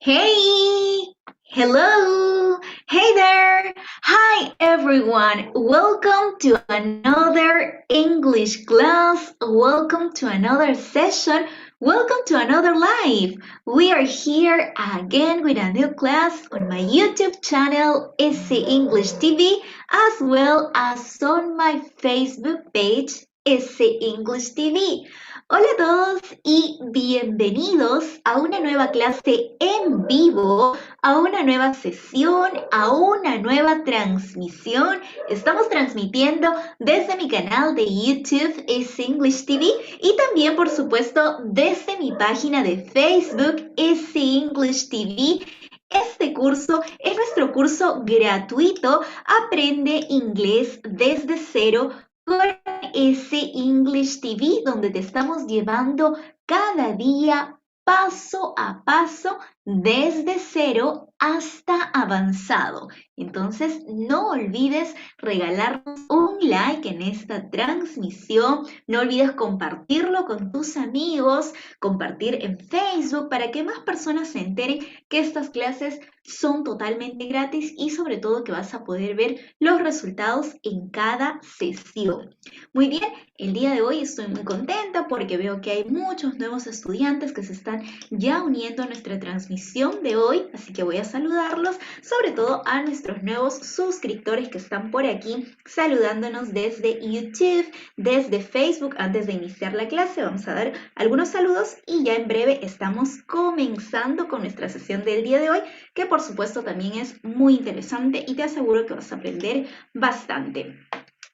Hey! Hello! Hey there! Hi everyone! Welcome to another English class. Welcome to another session. Welcome to another live. We are here again with a new class on my YouTube channel, EasyEnglish TV, as well as on my Facebook page, EasyEnglish TV. Hola a todos y bienvenidos a una nueva clase en vivo, a una nueva sesión, a una nueva transmisión. Estamos transmitiendo desde mi canal de YouTube, EasyEnglish TV, y también, por supuesto, desde mi página de Facebook, EasyEnglish TV. Este curso es nuestro curso gratuito, Aprende Inglés desde cero con EasyEnglish TV, donde te estamos llevando cada día paso a paso desde cero hasta avanzado. Entonces, no olvides regalarnos un like en esta transmisión, no olvides compartirlo con tus amigos, compartir en Facebook para que más personas se enteren que estas clases son totalmente gratis y sobre todo que vas a poder ver los resultados en cada sesión. Muy bien, el día de hoy estoy muy contenta porque veo que hay muchos nuevos estudiantes que se están ya uniendo a nuestra transmisión de hoy, así que voy a saludarlos, sobre todo a nuestros nuevos suscriptores que están por aquí saludándonos desde YouTube, desde Facebook. Antes de iniciar la clase vamos a dar algunos saludos y ya en breve estamos comenzando con nuestra sesión del día de hoy, que por supuesto también es muy interesante y te aseguro que vas a aprender bastante.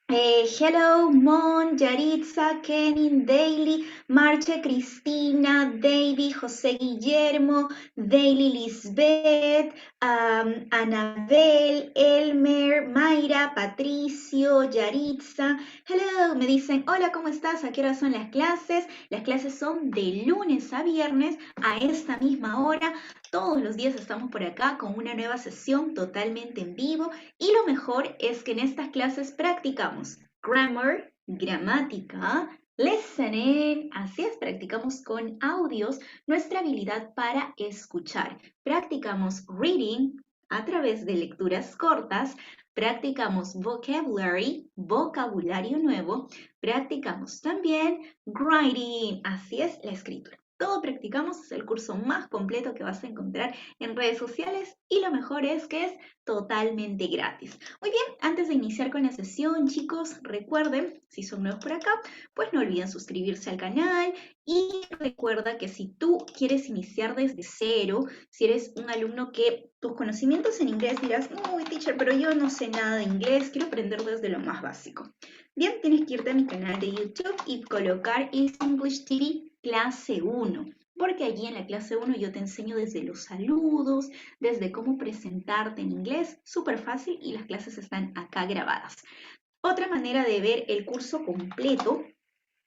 Hello, Mon, Yaritza, Kenin, Daily, Marcha, Cristina, David, José Guillermo, Daily, Lisbeth, Anabel, Elmer, Mayra, Patricio, Yaritza. Hello, me dicen, hola, ¿cómo estás? ¿A qué hora son las clases? Las clases son de lunes a viernes a esta misma hora. Todos los días estamos por acá con una nueva sesión totalmente en vivo y lo mejor es que en estas clases practicamos grammar, gramática, listening, así es, practicamos con audios nuestra habilidad para escuchar. Practicamos reading a través de lecturas cortas, practicamos vocabulary, vocabulario nuevo, practicamos también writing, así es, la escritura. Todo practicamos, es el curso más completo que vas a encontrar en redes sociales y lo mejor es que es totalmente gratis. Muy bien, antes de iniciar con la sesión, chicos, recuerden, si son nuevos por acá, pues no olviden suscribirse al canal y recuerda que si tú quieres iniciar desde cero, si eres un alumno que tus conocimientos en inglés dirás, uy, teacher, pero yo no sé nada de inglés, quiero aprender desde lo más básico. Bien, tienes que irte a mi canal de YouTube y colocar EasyEnglish TV clase 1, porque allí en la clase 1 yo te enseño desde los saludos, desde cómo presentarte en inglés, súper fácil y las clases están acá grabadas. Otra manera de ver el curso completo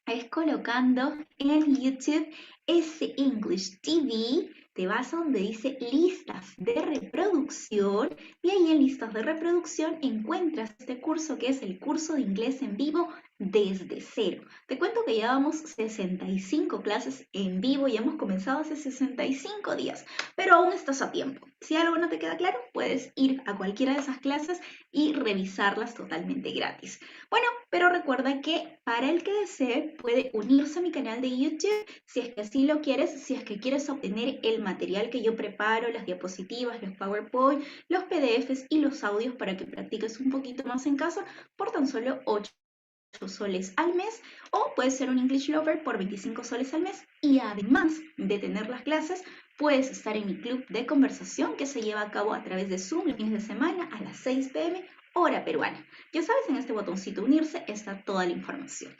es colocando en YouTube EasyEnglish TV, te vas a donde dice listas de reproducción y ahí en listas de reproducción encuentras este curso que es el curso de inglés en vivo desde cero. Te cuento que llevamos 65 clases en vivo y hemos comenzado hace 65 días, pero aún estás a tiempo. Si algo no te queda claro, puedes ir a cualquiera de esas clases y revisarlas totalmente gratis. Bueno, pero recuerda que para el que desee puede unirse a mi canal de YouTube si es que así lo quieres, si es que quieres obtener el material que yo preparo, las diapositivas, los PowerPoint, los PDFs y los audios para que practiques un poquito más en casa por tan solo 8 soles al mes, o puedes ser un English Lover por 25 soles al mes y además de tener las clases puedes estar en mi club de conversación que se lleva a cabo a través de Zoom los fines de semana a las 6 p.m. hora peruana. Ya sabes, en este botoncito unirse está toda la información.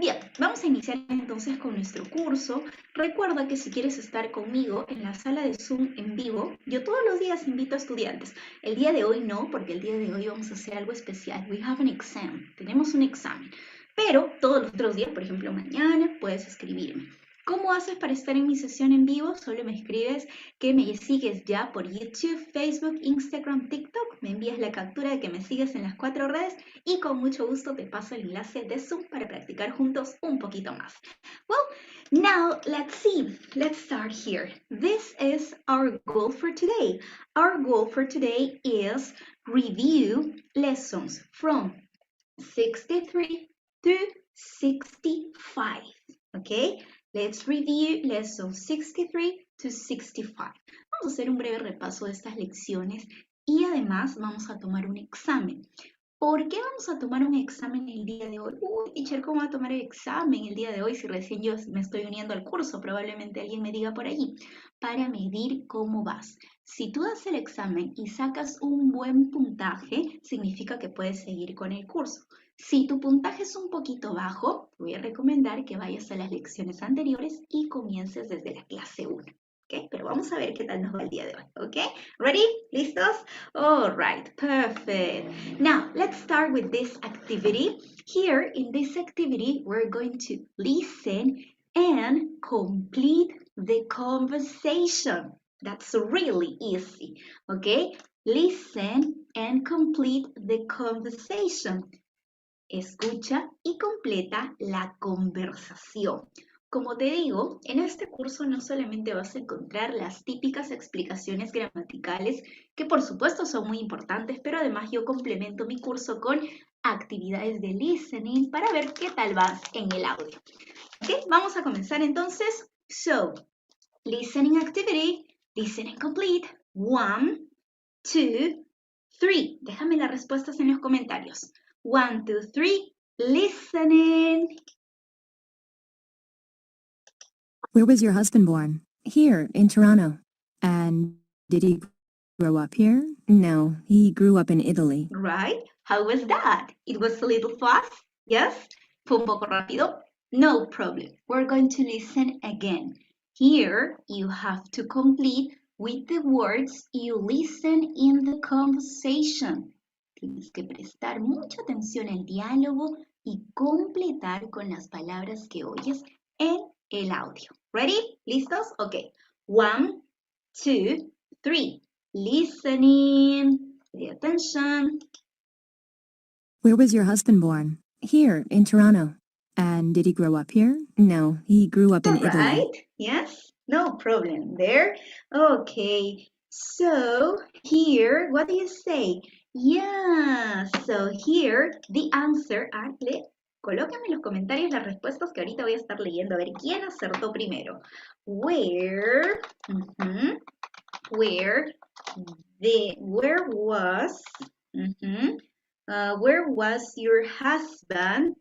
Bien, vamos a iniciar entonces con nuestro curso. Recuerda que si quieres estar conmigo en la sala de Zoom en vivo, yo todos los días invito a estudiantes. El día de hoy no, porque el día de hoy vamos a hacer algo especial. We have an exam. Tenemos un examen. Pero todos los otros días, por ejemplo mañana, puedes escribirme. ¿Cómo haces para estar en mi sesión en vivo? Solo me escribes que me sigues ya por YouTube, Facebook, Instagram, TikTok. Me envías la captura de que me sigues en las 4 redes y con mucho gusto te paso el enlace de Zoom para practicar juntos un poquito más. Well, Now, let's see. Let's start here. This is our goal for today. Our goal for today is review lessons from 63 to 65. Okay? Let's review lessons 63 to 65. Vamos a hacer un breve repaso de estas lecciones y además vamos a tomar un examen. ¿Por qué vamos a tomar un examen el día de hoy? Uy, teacher, ¿cómo va a tomar el examen el día de hoy si recién yo me estoy uniendo al curso? Probablemente alguien me diga por allí. Para medir cómo vas. Si tú das el examen y sacas un buen puntaje, significa que puedes seguir con el curso. Si tu puntaje es un poquito bajo, te voy a recomendar que vayas a las lecciones anteriores y comiences desde la clase 1. Okay, pero vamos a ver qué tal nos va el día de hoy. Okay, ready? ¿Listos? All right, perfect. Now, let's start with this activity. Here, in this activity, we're going to listen and complete the conversation. That's really easy, okay? Listen and complete the conversation. Escucha y completa la conversación. Como te digo, en este curso no solamente vas a encontrar las típicas explicaciones gramaticales, que por supuesto son muy importantes, pero además yo complemento mi curso con actividades de listening para ver qué tal vas en el audio. ¿Ok? Vamos a comenzar entonces. So, listening activity, listen and complete. 1, 2, 3. Déjame las respuestas en los comentarios. 1, 2, 3, listening. Where was your husband born? Here, in Toronto. And did he grow up here? No, he grew up in Italy. Right? How was that? It was a little fast? Yes? ¿Fue un poco rápido? No problem. We're going to listen again. Here, you have to complete with the words you listen in the conversation. Tienes que prestar mucha atención al diálogo y completar con las palabras que oyes en el audio. Ready? ¿Listos? Okay. 1, 2, 3. Listening. Pay attention. Where was your husband born? Here, in Toronto. And did he grow up here? No, he grew up in Italy. Right? Yes? No problem there. Okay. So, here, what do you say? Yeah. So, here, the answer, colóquenme en los comentarios las respuestas que ahorita voy a estar leyendo. A ver, ¿quién acertó primero? Where was your husband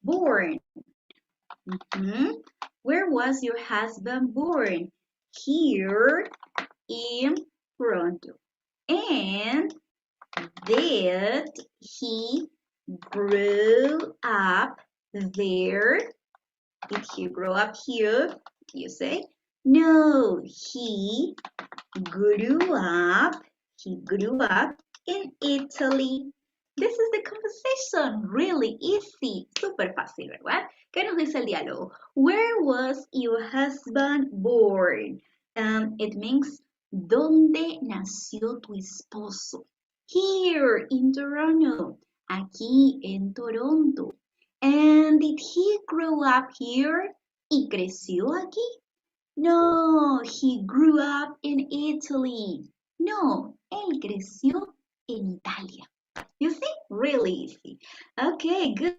born? Where was your husband born? Here in Toronto. And did he grow up there? Did he grow up here? You say? No, he grew up in Italy. This is the conversation. Really easy. Súper fácil, ¿verdad? ¿Qué nos dice el diálogo? Where was your husband born? It means, ¿dónde nació tu esposo? Here in Toronto. Aquí en Toronto. And did he grow up here? ¿Y creció aquí? No, he grew up in Italy. No, él creció en Italia. You see? Really easy. Okay, good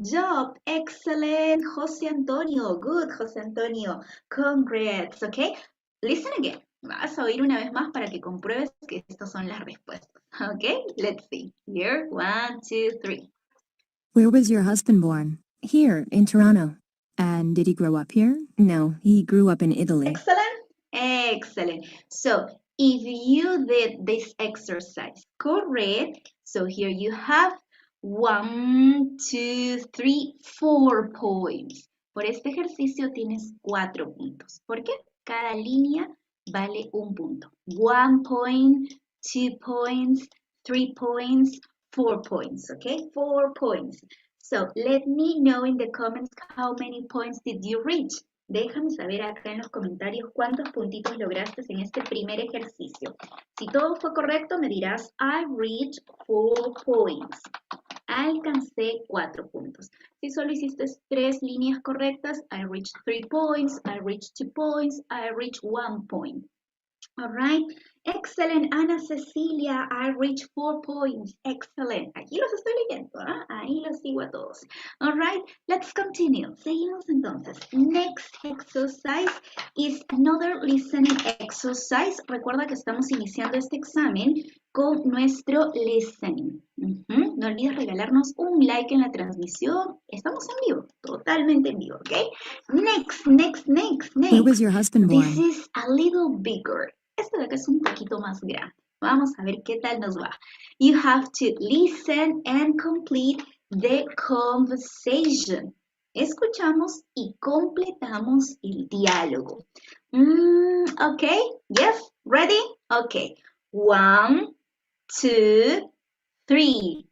job. Excellent, José Antonio. Good, José Antonio. Congrats, okay? Listen again. Vas a oír una vez más para que compruebes que estas son las respuestas. Okay, let's see. Here, 1, 2, 3. Where was your husband born? Here, in Toronto. And did he grow up here? No, he grew up in Italy. Excellent. Excellent. So, if you did this exercise correct, so here you have 1, 2, 3, 4 points. Por este ejercicio tienes 4 puntos. ¿Por qué? Cada línea vale un punto. 1 point, 2 points, 3 points, 4 points, okay? 4 points. So, let me know in the comments how many points did you reach. Déjame saber acá en los comentarios cuántos puntitos lograste en este primer ejercicio. Si todo fue correcto, me dirás, I reached 4 points. alcancé 4 puntos. Si solo hiciste 3 líneas correctas, I reached 3 points, I reached 2 points, I reached 1 point. All right, excellent, Ana Cecilia, I reached 4 points, excellent. Aquí los estoy leyendo, ¿eh? Ahí los sigo a todos. All right, let's continue. Seguimos entonces. Next exercise is another listening exercise. Recuerda que estamos iniciando este examen con nuestro listening. No olvides regalarnos un like en la transmisión. Estamos en vivo, totalmente en vivo, ¿ok? Next. Where was your husband born? This is a little bigger. Este de acá es un poquito más grande. Vamos a ver qué tal nos va. You have to listen and complete the conversation. Escuchamos y completamos el diálogo. Okay, yes, ready? Okay. 1, 2, 3.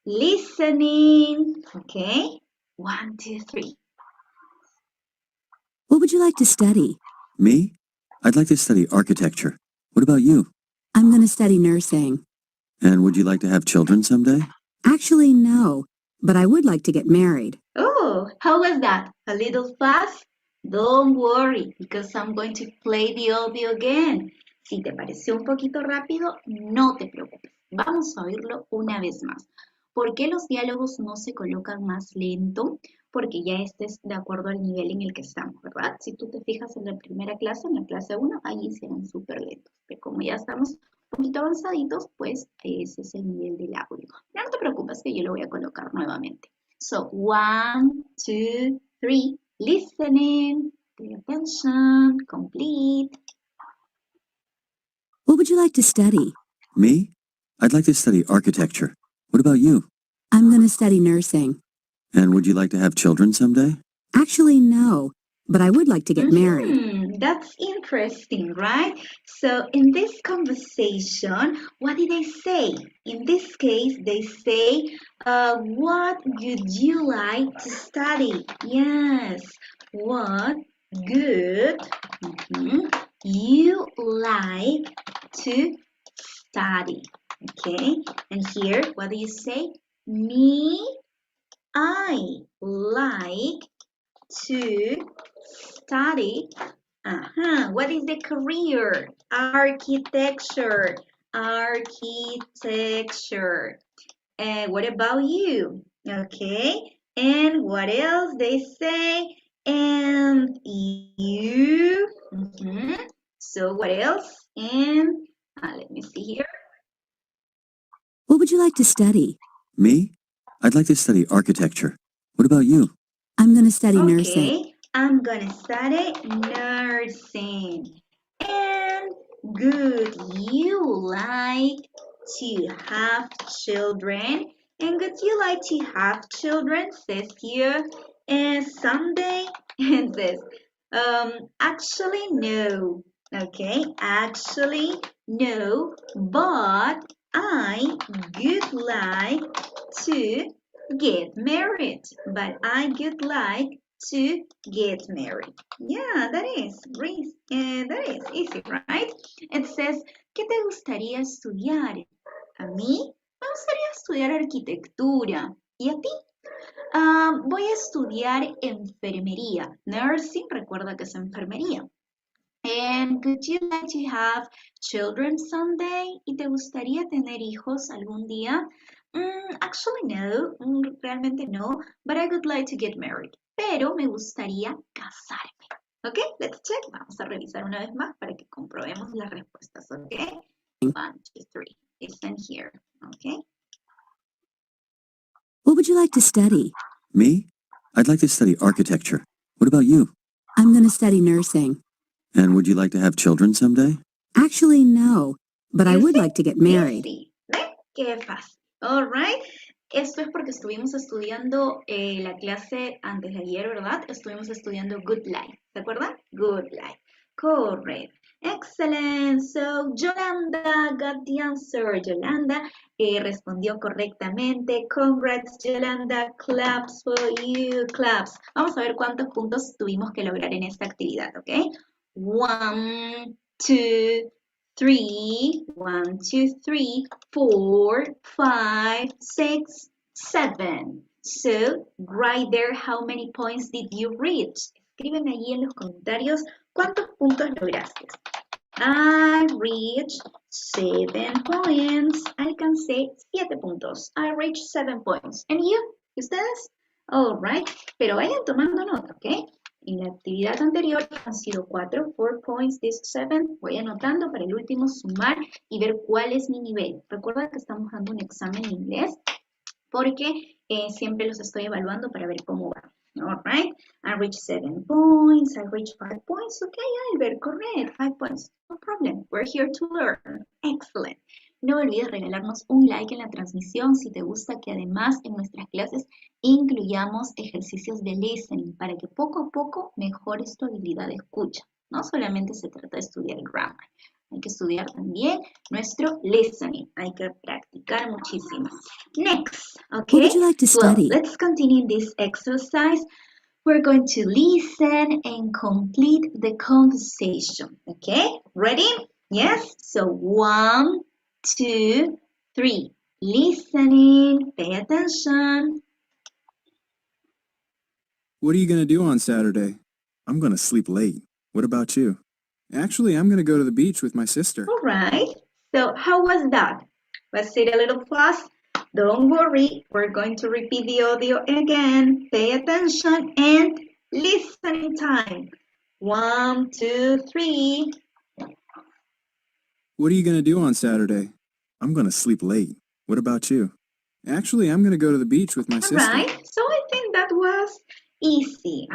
Listening. Okay. 1, 2, 3. What would you like to study? Me? I'd like to study architecture. What about you? I'm going to study nursing. And would you like to have children someday? Actually, no, but I would like to get married. Oh, how was that? A little fast? Don't worry, because I'm going to play the audio again. Si te pareció un poquito rápido, no te preocupes. Vamos a oírlo una vez más. ¿Por qué los diálogos no se colocan más lento? Porque ya estés de acuerdo al nivel en el que estamos, ¿verdad? Si tú te fijas en la primera clase, en la clase 1, ahí serán súper lentos. Pero como ya estamos un poquito avanzaditos, pues ese es el nivel del audio. Pero no te preocupes que yo lo voy a colocar nuevamente. So, 1, 2, 3, listening, pay attention, complete. What would you like to study? Me? I'd like to study architecture. What about you? I'm going to study nursing. And would you like to have children someday? Actually, no, but I would like to get married. That's interesting, right? So in this conversation, what did they say? In this case, they say, what would you like to study? Yes, what good you like to study? Okay, and here, what do you say? Me, I like to study. What is the career? Architecture. What about you? Okay. And what else they say? And you. So what else? And let me see here. What would you like to study? Me? I'd like to study architecture. What about you? I'm going to study nursing. Okay, I'm gonna study nursing. And good, you like to have children? And would you like to have children? Says here. And someday, and says, actually no. Okay, actually no, but I would like to get married. But I would like to get married. Yeah, that is easy, right? It says, ¿qué te gustaría estudiar? A mí me gustaría estudiar arquitectura. ¿Y a ti? Voy a estudiar enfermería. Nursing, recuerda que es enfermería. And would you like to have children someday? ¿Y te gustaría tener hijos algún día? Actually no, realmente no, but I would like to get married. Pero me gustaría casarme. ¿Ok? Let's check. Vamos a revisar una vez más para que comprobemos las respuestas. ¿Ok? 1, 2, 3. Listen here. ¿Ok? What would you like to study? Me? I'd like to study architecture. What about you? I'm going to study nursing. And would you like to have children someday? Actually, no, but I would like to get married. Easy. ¿Ven? Qué fácil. All right. Esto es porque estuvimos estudiando la clase antes de ayer, ¿verdad? Estuvimos estudiando Good Life. ¿Se acuerdan? Good Life. Correct. Excellent. So, Yolanda got the answer. Yolanda respondió correctamente. Congrats, Yolanda. Claps for you. Claps. Vamos a ver cuántos puntos tuvimos que lograr en esta actividad, ¿ok? 1, 2, 3, 1, 2, 3, 4, 5, 6, 7. So, write there how many points did you reach. Escriben allí en los comentarios cuántos puntos lograste. I reached 7 points. Alcancé 7 puntos. I reached 7 points. And you? ¿Y ustedes? All right. Pero vayan tomando nota, ¿ok? En la actividad anterior han sido 4 points, this 7. Voy anotando para el último sumar y ver cuál es mi nivel. Recuerda que estamos dando un examen en inglés porque siempre los estoy evaluando para ver cómo va. All right, I reached 7 points, I reached 5 points. Okay, Albert, correct, 5 points, no problem. We're here to learn. Excellent. No olvides regalarnos un like en la transmisión si te gusta que además en nuestras clases incluyamos ejercicios de listening para que poco a poco mejores tu habilidad de escucha. No solamente se trata de estudiar grammar, hay que estudiar también nuestro listening. Hay que practicar muchísimo. Next, okay? What would you like to study? Well, let's continue this exercise. We're going to listen and complete the conversation. Okay? Ready? Yes? So 1, 2, 3. Listening. Pay attention. What are you going to do on Saturday? I'm going to sleep late. What about you? Actually, I'm going to go to the beach with my sister. All right. So how was that? Was it a little fast? Don't worry. We're going to repeat the audio again. Pay attention and listening time. 1, 2, 3. What are you going to do on Saturday? I'm going to sleep late. What about you? Actually, I'm going to go to the beach with my sister. All right. So I think that was easy.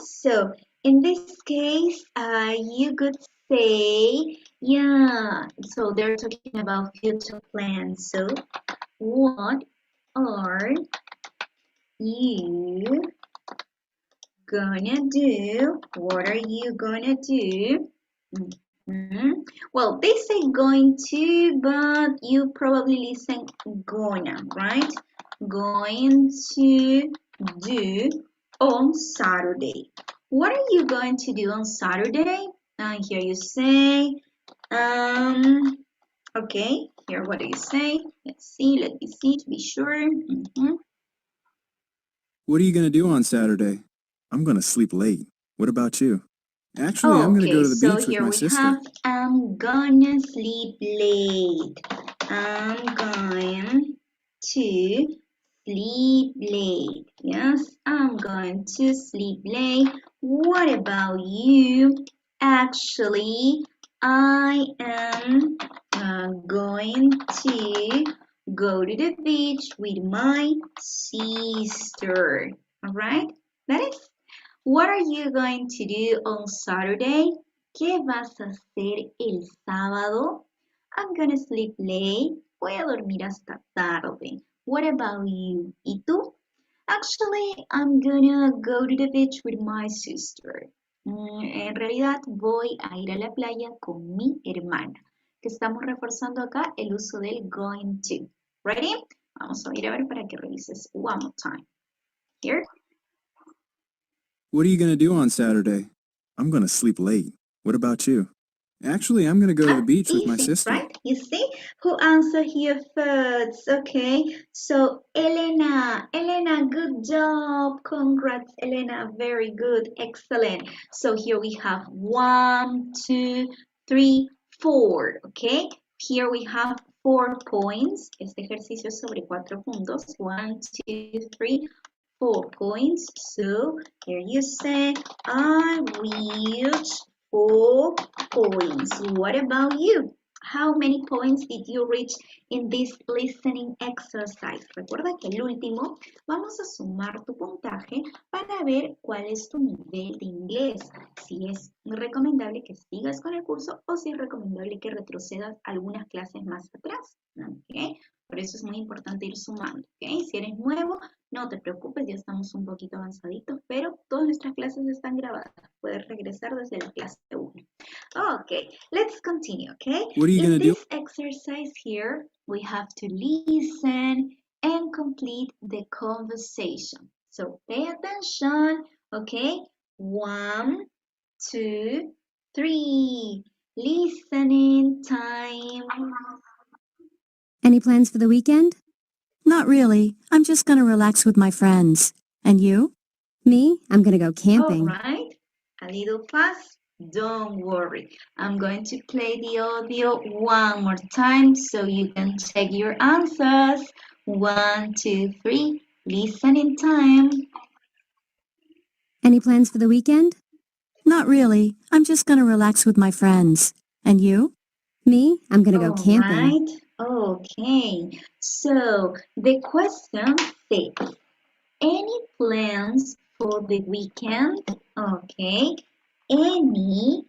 So in this case, you could say, yeah. So they're talking about future plans. So what are you gonna do? What are you gonna do? Well, they say going to, but you probably listen gonna, right? Going to do on Saturday. What are you going to do on Saturday? Here you say, okay, here what do you say? Let me see to be sure. What are you going to do on Saturday? I'm going to sleep late. What about you? Actually, I'm going to go to the beach with my sister. So here we have, I'm gonna sleep late. I'm going to sleep late. Yes, I'm going to sleep late. What about you? Actually, I am going to go to the beach with my sister. All right? That is. What are you going to do on Saturday? ¿Qué vas a hacer el sábado? I'm gonna sleep late. Voy a dormir hasta tarde. What about you? ¿Y tú? Actually, I'm gonna go to the beach with my sister. En realidad, voy a ir a la playa con mi hermana. Que estamos reforzando acá el uso del going to. Ready? Vamos a ir a ver para que revises one more time. Here. What are you going to do on Saturday? I'm going to sleep late. What about you? Actually, I'm going to go to the beach with my sister. Right? You see? Who answered here first? Okay. So, Elena, good job. Congrats, Elena. Very good. Excellent. So, here we have 1, 2, 3, 4. Okay. Here we have 4 points. Este ejercicio es sobre 4 puntos. 1, 2, 3, 4 points. So here you say, I reached 4 points. What about you? How many points did you reach in this listening exercise? Recuerda que el último vamos a sumar tu puntaje para ver cuál es tu nivel de inglés. Si es recomendable que sigas con el curso o si es recomendable que retrocedas algunas clases más atrás. ¿Okay? Por eso es muy importante ir sumando. ¿Okay? Si eres nuevo, no te preocupes, ya estamos un poquito avanzaditos, pero todas nuestras clases están grabadas. Puedes regresar desde la clase 1. Okay, let's continue, okay? What are you going to do? In this exercise here, we have to listen and complete the conversation. So pay attention, okay? 1, 2, 3. Listening time. Any plans for the weekend? Not really. I'm just gonna relax with my friends. And you? Me? I'm gonna go camping. All right, a little fast. Don't worry. I'm going to play the audio one more time so you can check your answers. 1, 2, 3. Listening time. Any plans for the weekend? Not really. I'm just gonna relax with my friends. And you? Me? I'm gonna go All camping. right. Okay. So the question says, any plans for the weekend? Okay. Any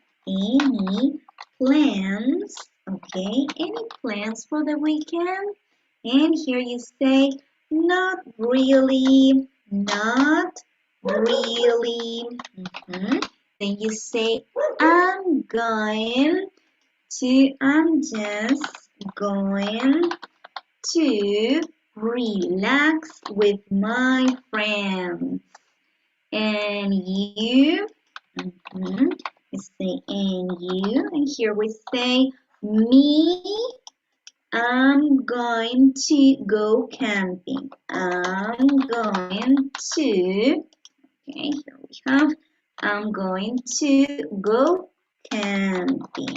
plans? Okay. Any plans for the weekend? And here you say, not really, not really. Then you say, I'm just going to relax with my friends. And you, we say, and you, and here we say, me, I'm going to go camping. I'm going to, okay, here we have, I'm going to go camping.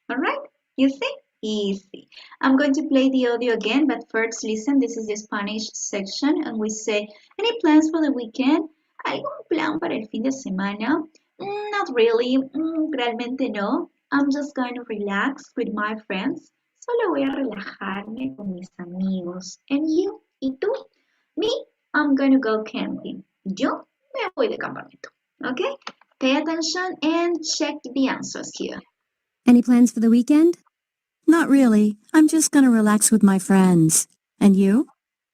All right, you see? Easy. I'm going to play the audio again, but first listen, this is the Spanish section, and we say, any plans for the weekend? ¿Algún plan para el fin de semana? Not really, realmente no. I'm just going to relax with my friends. Solo voy a relajarme con mis amigos. And you? ¿Y tú? Me? I'm going to go camping. Yo me voy de campamento. Okay? Pay attention and check the answers here. Any plans for the weekend? Not really. I'm just gonna relax with my friends. And you?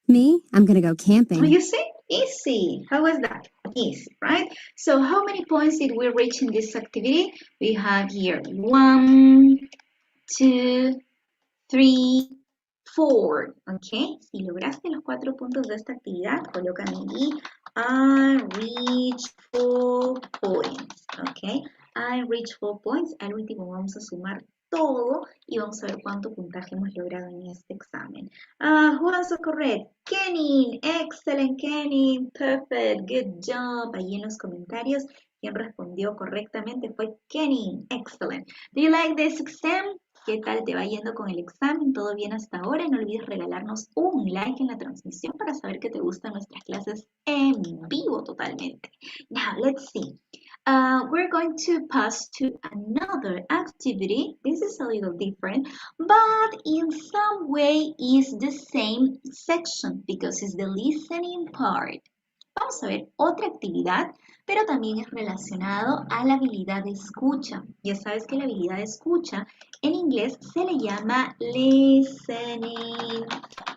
Me? I'm gonna go camping. You see? Easy. How was that? Easy, right? So how many points did we reach in this activity? We have here 1, 2, 3, 4. Okay. Si lograste los 4 puntos de esta actividad, colocan allí I reached 4 points. Okay. I reached 4 points. Al último vamos a sumar todo y vamos a ver cuánto puntaje hemos logrado en este examen. Who answered correct? Kenny. Excellent, Kenny. Perfect. Good job. Ahí en los comentarios, quien respondió correctamente fue Kenny. Excellent. Do you like this exam? ¿Qué tal te va yendo con el examen? ¿Todo bien hasta ahora? No olvides regalarnos un like en la transmisión para saber que te gustan nuestras clases en vivo totalmente. Now, let's see. We're going to pass to another activity. This is a little different, but in some way is the same section because it's the listening part. Vamos a ver otra actividad, pero también es relacionado a la habilidad de escucha. Ya sabes que la habilidad de escucha en inglés se le llama listening.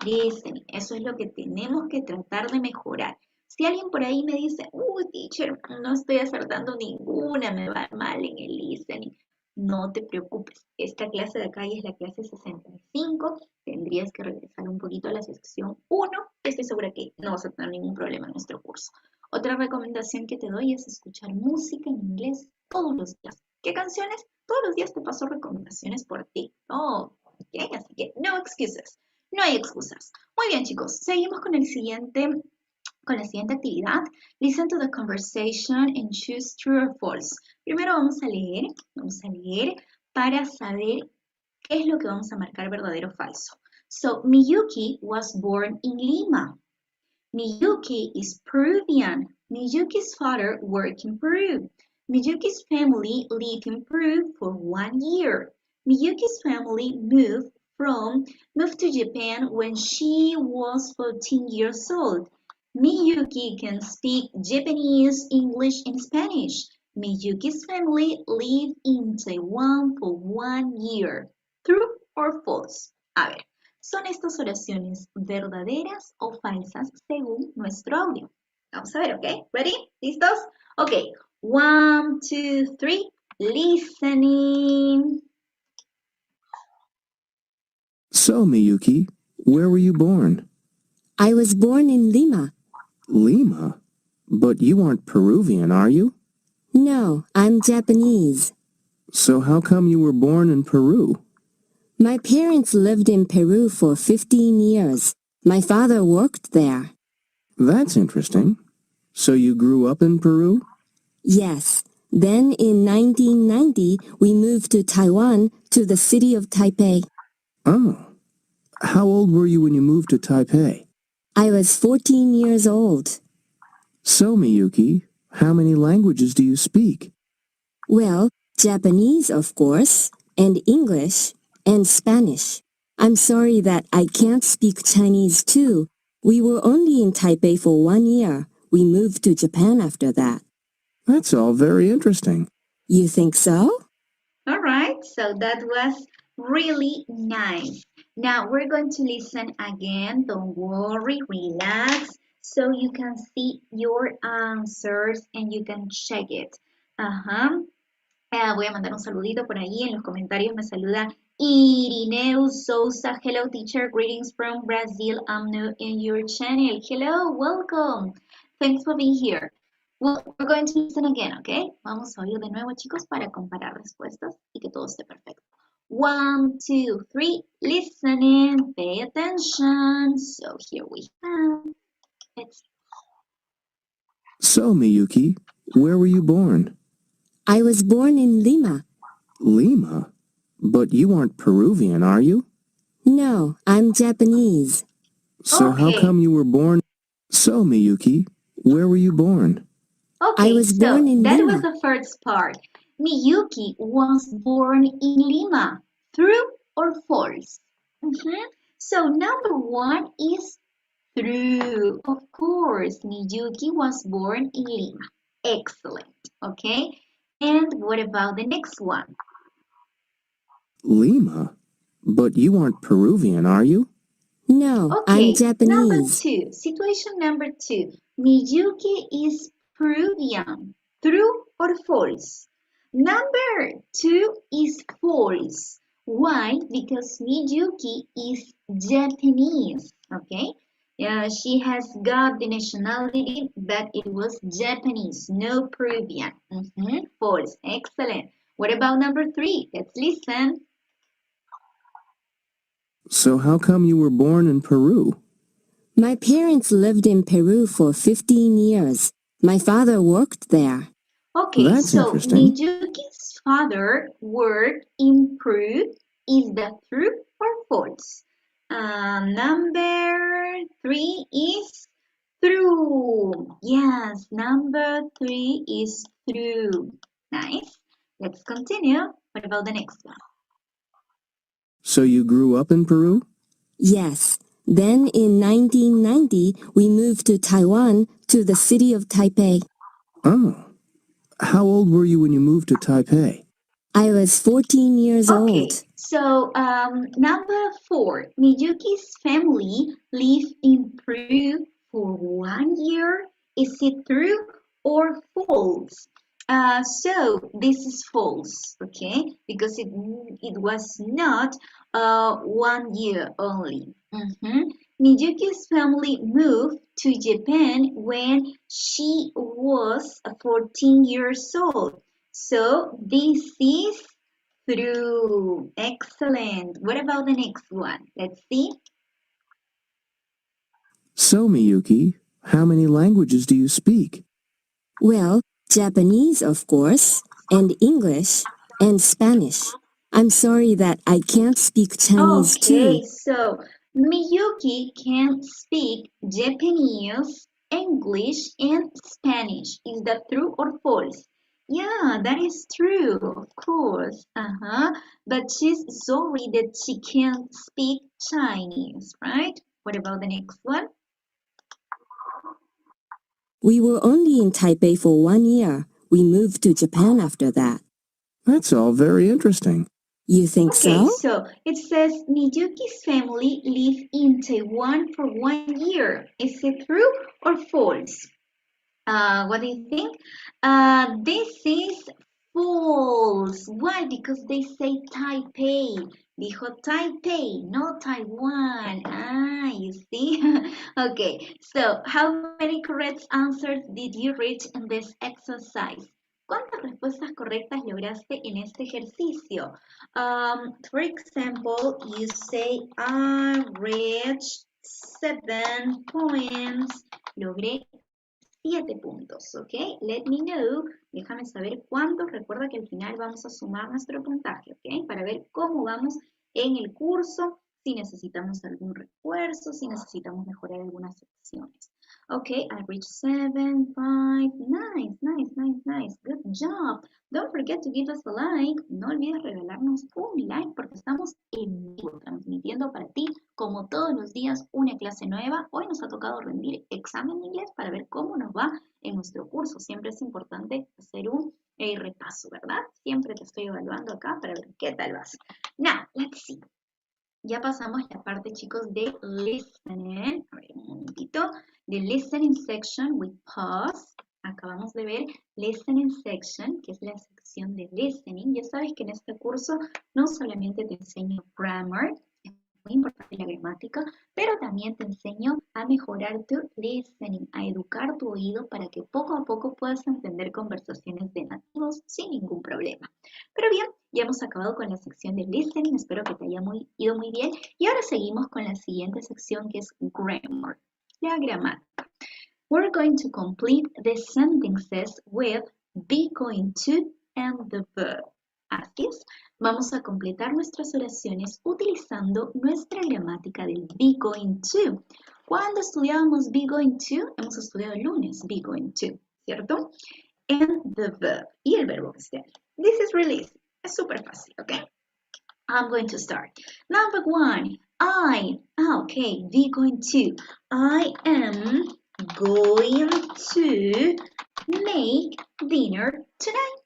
Listening. Eso es lo que tenemos que tratar de mejorar. Si alguien por ahí me dice, teacher, no estoy acertando ninguna, me va mal en el listening. No te preocupes, esta clase de acá es la clase 65, tendrías que regresar un poquito a la sección 1, estoy segura que no vas a tener ningún problema en nuestro curso. Otra recomendación que te doy es escuchar música en inglés todos los días. ¿Qué canciones? Todos los días te paso recomendaciones por TikTok, ¿ok? Así que no excuses, no hay excusas. Muy bien, chicos, seguimos con la siguiente actividad. Listen to the conversation and choose true or false. Primero vamos a leer para saber qué es lo que vamos a marcar verdadero o falso. So, Miyuki was born in Lima. Miyuki is Peruvian. Miyuki's father worked in Peru. Miyuki's family lived in Peru for 1 year. Miyuki's family moved to Japan when she was 14 years old. Miyuki can speak Japanese, English, and Spanish. Miyuki's family lived in Taiwan for 1 year. True or false? A ver, ¿son estas oraciones verdaderas o falsas según nuestro audio? Vamos a ver, ¿ok? Ready? ¿Listos? Ok. 1, 2, 3. Listening. So, Miyuki, where were you born? I was born in Lima. Lima? But you aren't Peruvian, are you? No, I'm Japanese. So how come you were born in Peru? My parents lived in Peru for 15 years. My father worked there. That's interesting. So you grew up in Peru? Yes. Then in 1990, we moved to Taiwan, to the city of Taipei. Oh. How old were you when you moved to Taipei? I was 14 years old. So, Miyuki, how many languages do you speak? Well, Japanese, of course, and English, and Spanish. I'm sorry that I can't speak Chinese too. We were only in Taipei for 1 year. We moved to Japan after that. That's all very interesting. You think so? All right, so that was really nice. Now we're going to listen again. Don't worry, relax, so you can see your answers and you can check it. Ajá. Voy a mandar un saludito por ahí. En los comentarios me saluda Irineu Sousa. Hello, teacher. Greetings from Brazil. I'm new in your channel. Hello, welcome. Thanks for being here. Well, we're going to listen again, okay? Vamos a oír de nuevo, chicos, para comparar respuestas y que todo esté perfecto. 1, 2, 3. Listening. Pay attention. So here we have. Let's So, Miyuki, where were you born? I was born in Lima. Lima? But you aren't Peruvian, are you? No, I'm Japanese. So how Okay. come you were born? So, Miyuki, where were you born? Okay, I was so born in that Lima. was the first part. Miyuki was born in Lima. True or false? So number 1 is true. Of course, Miyuki was born in Lima. Excellent. Okay. And what about the next one? Lima? But you aren't Peruvian, are you? No, I'm Okay, number Japanese. 2. Situation number 2. Miyuki is Peruvian. True or false? Number 2 is false. Why? Because Miyuki is Japanese. Okay? Yeah, she has got the nationality, but it was Japanese, no Peruvian. False. Excellent. What about number 3? Let's listen. So how come you were born in Peru? My parents lived in Peru for 15 years. My father worked there. Okay, That's so interesting. Miyuki's father worked in Peru. Is that true or false? Number 3 is true. Yes, number 3 is true. Nice. Let's continue. What about the next one? So you grew up in Peru? Yes. Then in 1990, we moved to Taiwan, to the city of Taipei. Oh. How old were you when you moved to Taipei? I was 14 years Okay, old. so number 4, Miyuki's family lived in Peru for 1 year. Is it true or false? So this is false, okay, because it was not 1 year only. Miyuki's family moved to Japan when she was 14 years old. So this is true. Excellent. What about the next one? Let's see. So, Miyuki, how many languages do you speak? Well, Japanese, of course, and English, and Spanish. I'm sorry that I can't speak Chinese Okay, too. so Miyuki can speak Japanese, English, and Spanish. Is that true or false? Yeah, that is true, of course. But she's sorry that she can't speak Chinese, right? What about the next one? We were only in Taipei for 1 year. We moved to Japan after that. That's all very interesting. You think Okay, so? so it says Miyuki's family lived in Taiwan for 1 year. Is it true or false? What do you think? This is false. Why? Because they say Taipei. Dijo Taipei, no Taiwan. You see? Okay, so how many correct answers did you reach in this exercise? ¿Cuántas respuestas correctas lograste en este ejercicio? For example, you say I reached 7 points. Logré 7 puntos, ¿ok? Let me know. Déjame saber cuántos. Recuerda que al final vamos a sumar nuestro puntaje, ¿ok? Para ver cómo vamos en el curso, si necesitamos algún refuerzo, si necesitamos mejorar algunas secciones. Okay, I reached 7, 5. Nice, nice, nice, nice. Good job. Don't forget to give us a like. No olvides regalarnos un like porque estamos en vivo transmitiendo para ti, como todos los días, una clase nueva. Hoy nos ha tocado rendir examen de inglés para ver cómo nos va en nuestro curso. Siempre es importante hacer un repaso, ¿verdad? Siempre te estoy evaluando acá para ver qué tal vas. Now, let's see. Ya pasamos la parte, chicos, de listening. A ver, un momentito. The listening section, we pause. Acabamos de ver listening section, que es la sección de listening. Ya sabes que en este curso no solamente te enseño grammar, es muy importante la gramática, pero también te enseño a mejorar tu listening, a educar tu oído para que poco a poco puedas entender conversaciones de nativos sin ningún problema. Pero bien, ya hemos acabado con la sección de listening, espero que te haya ido muy bien. Y ahora seguimos con la siguiente sección que es grammar, la gramática. We're going to complete the sentences with be going to and the verb. Así es, vamos a completar nuestras oraciones utilizando nuestra gramática del be going to. ¿Cuándo estudiábamos be going to? Hemos estudiado el lunes be going to, ¿cierto? And the verb, y el verbo que esté ahí. This is really easy. Es súper fácil, okay? I'm going to start. Number 1, okay, be going to. I am going to make dinner tonight.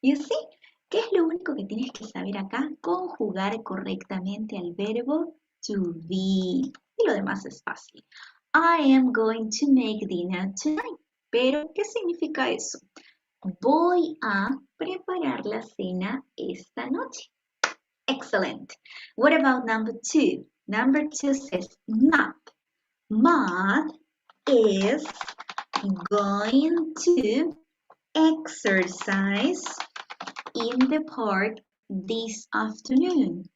You see? ¿Qué es lo único que tienes que saber acá? Conjugar correctamente al verbo to be. Y lo demás es fácil. I am going to make dinner tonight. Pero, ¿qué significa eso? Voy a preparar la cena esta noche. Excellent. What about number 2? Number 2 says math. Math is going to exercise in the park this afternoon.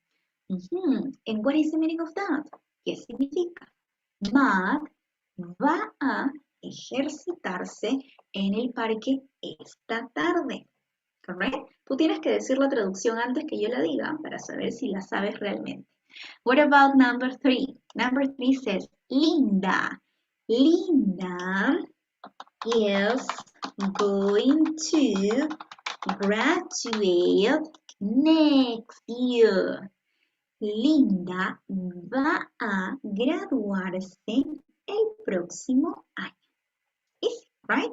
And what is the meaning of that? ¿Qué significa? Math va a ejercitarse en el parque esta tarde. ¿Correcto? Tú tienes que decir la traducción antes que yo la diga para saber si la sabes realmente. What about number 3? Number 3 says Linda. Linda is going to graduate next year. Linda va a graduarse el próximo año. Easy, right?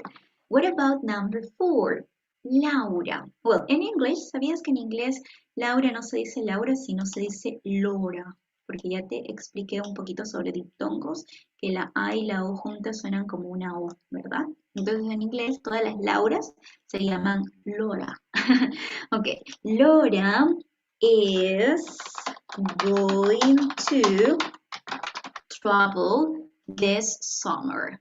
What about number 4? Laura. Well, in English, ¿sabías que en inglés Laura no se dice Laura, sino se dice Laura? Porque ya te expliqué un poquito sobre diptongos, que la A y la O juntas suenan como una O, ¿verdad? Entonces en inglés todas las Lauras se llaman Laura. Ok, Laura is going to travel this summer.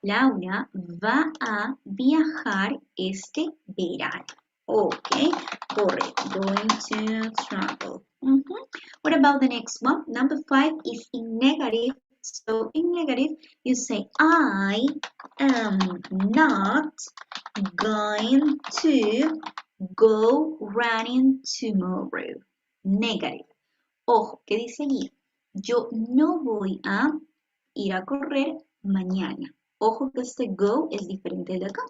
Laura va a viajar este verano. Ok, correcto. Going to travel. What about the next one? Number 5 is in negative. So in negative, you say, I am not going to go running tomorrow. Negative. Ojo, ¿qué dice allí? Yo no voy a ir a correr mañana. Ojo que este go es diferente de acá.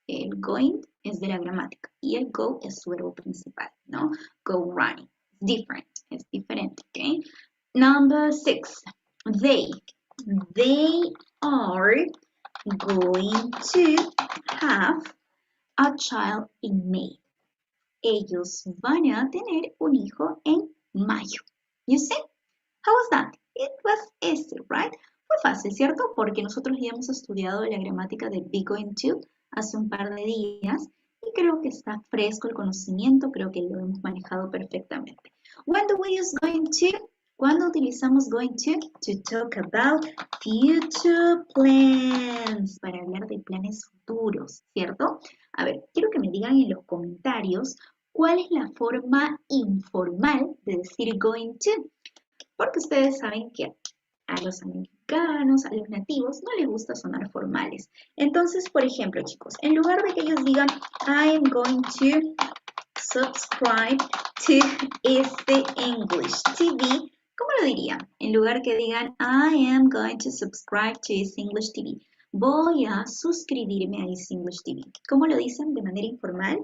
El going es de la gramática y el go es su verbo principal, ¿no? Go running. Different. Es diferente, ¿ok? Number 6. They are going to have a child in May. Ellos van a tener un hijo en mayo. You see? How was that? It was easy, right? Fue fácil, ¿cierto? Porque nosotros ya hemos estudiado la gramática de be going to hace un par de días y creo que está fresco el conocimiento, creo que lo hemos manejado perfectamente. When do we use going to? ¿Cuándo utilizamos going to? To talk about future plans, para hablar de planes futuros, ¿cierto? A ver, quiero que me digan en los comentarios cuál es la forma informal de decir going to. Porque ustedes saben que A los americanos, a los nativos, no les gusta sonar formales. Entonces, por ejemplo, chicos, en lugar de que ellos digan, I am going to subscribe to EasyEnglish TV, ¿cómo lo dirían? En lugar que digan, I am going to subscribe to EasyEnglish TV. Voy a suscribirme a EasyEnglish TV. ¿Cómo lo dicen de manera informal?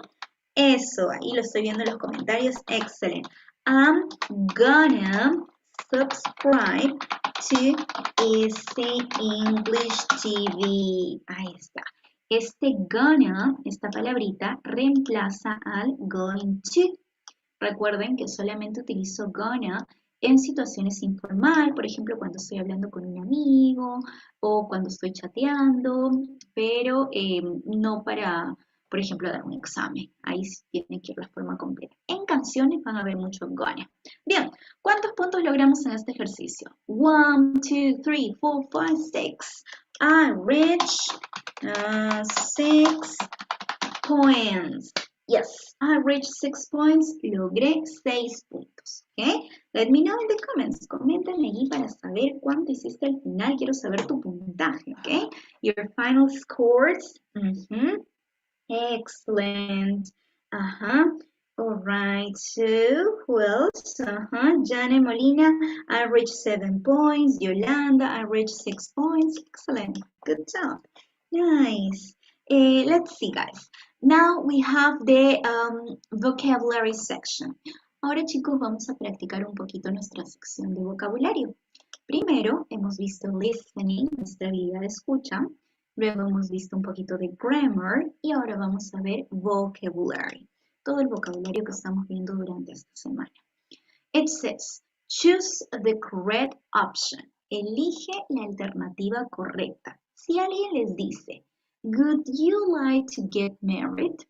Eso, ahí lo estoy viendo en los comentarios. Excellent. I'm gonna subscribe to EasyEnglish TV. Ahí está. Este gonna, esta palabrita, reemplaza al going to. Recuerden que solamente utilizo gonna en situaciones informal, por ejemplo, cuando estoy hablando con un amigo o cuando estoy chateando, pero no para, por ejemplo, dar un examen. Ahí sí tiene que ir la forma completa. En canciones van a ver mucho gonna. Bien, ¿cuántos puntos logramos en este ejercicio? 1, 2, 3, 4, 5, 6. I reached 6 points. Yes, I reached 6 points. Logré 6 puntos. Okay? Let me know in the comments. Coméntame allí para saber cuánto hiciste al final. Quiero saber tu puntaje. Okay? Your final scores. Excellent. All right. So, who else? Jane Molina, I reached 7 points. Yolanda, I reached 6 points. Excellent. Good job. Nice. Let's see, guys. Now we have the vocabulary section. Ahora, chicos, vamos a practicar un poquito nuestra sección de vocabulario. Primero, hemos visto listening, nuestra habilidad de escucha. Luego hemos visto un poquito de grammar y ahora vamos a ver vocabulary. Todo el vocabulario que estamos viendo durante esta semana. It says, choose the correct option. Elige la alternativa correcta. Si alguien les dice, would you like to get married?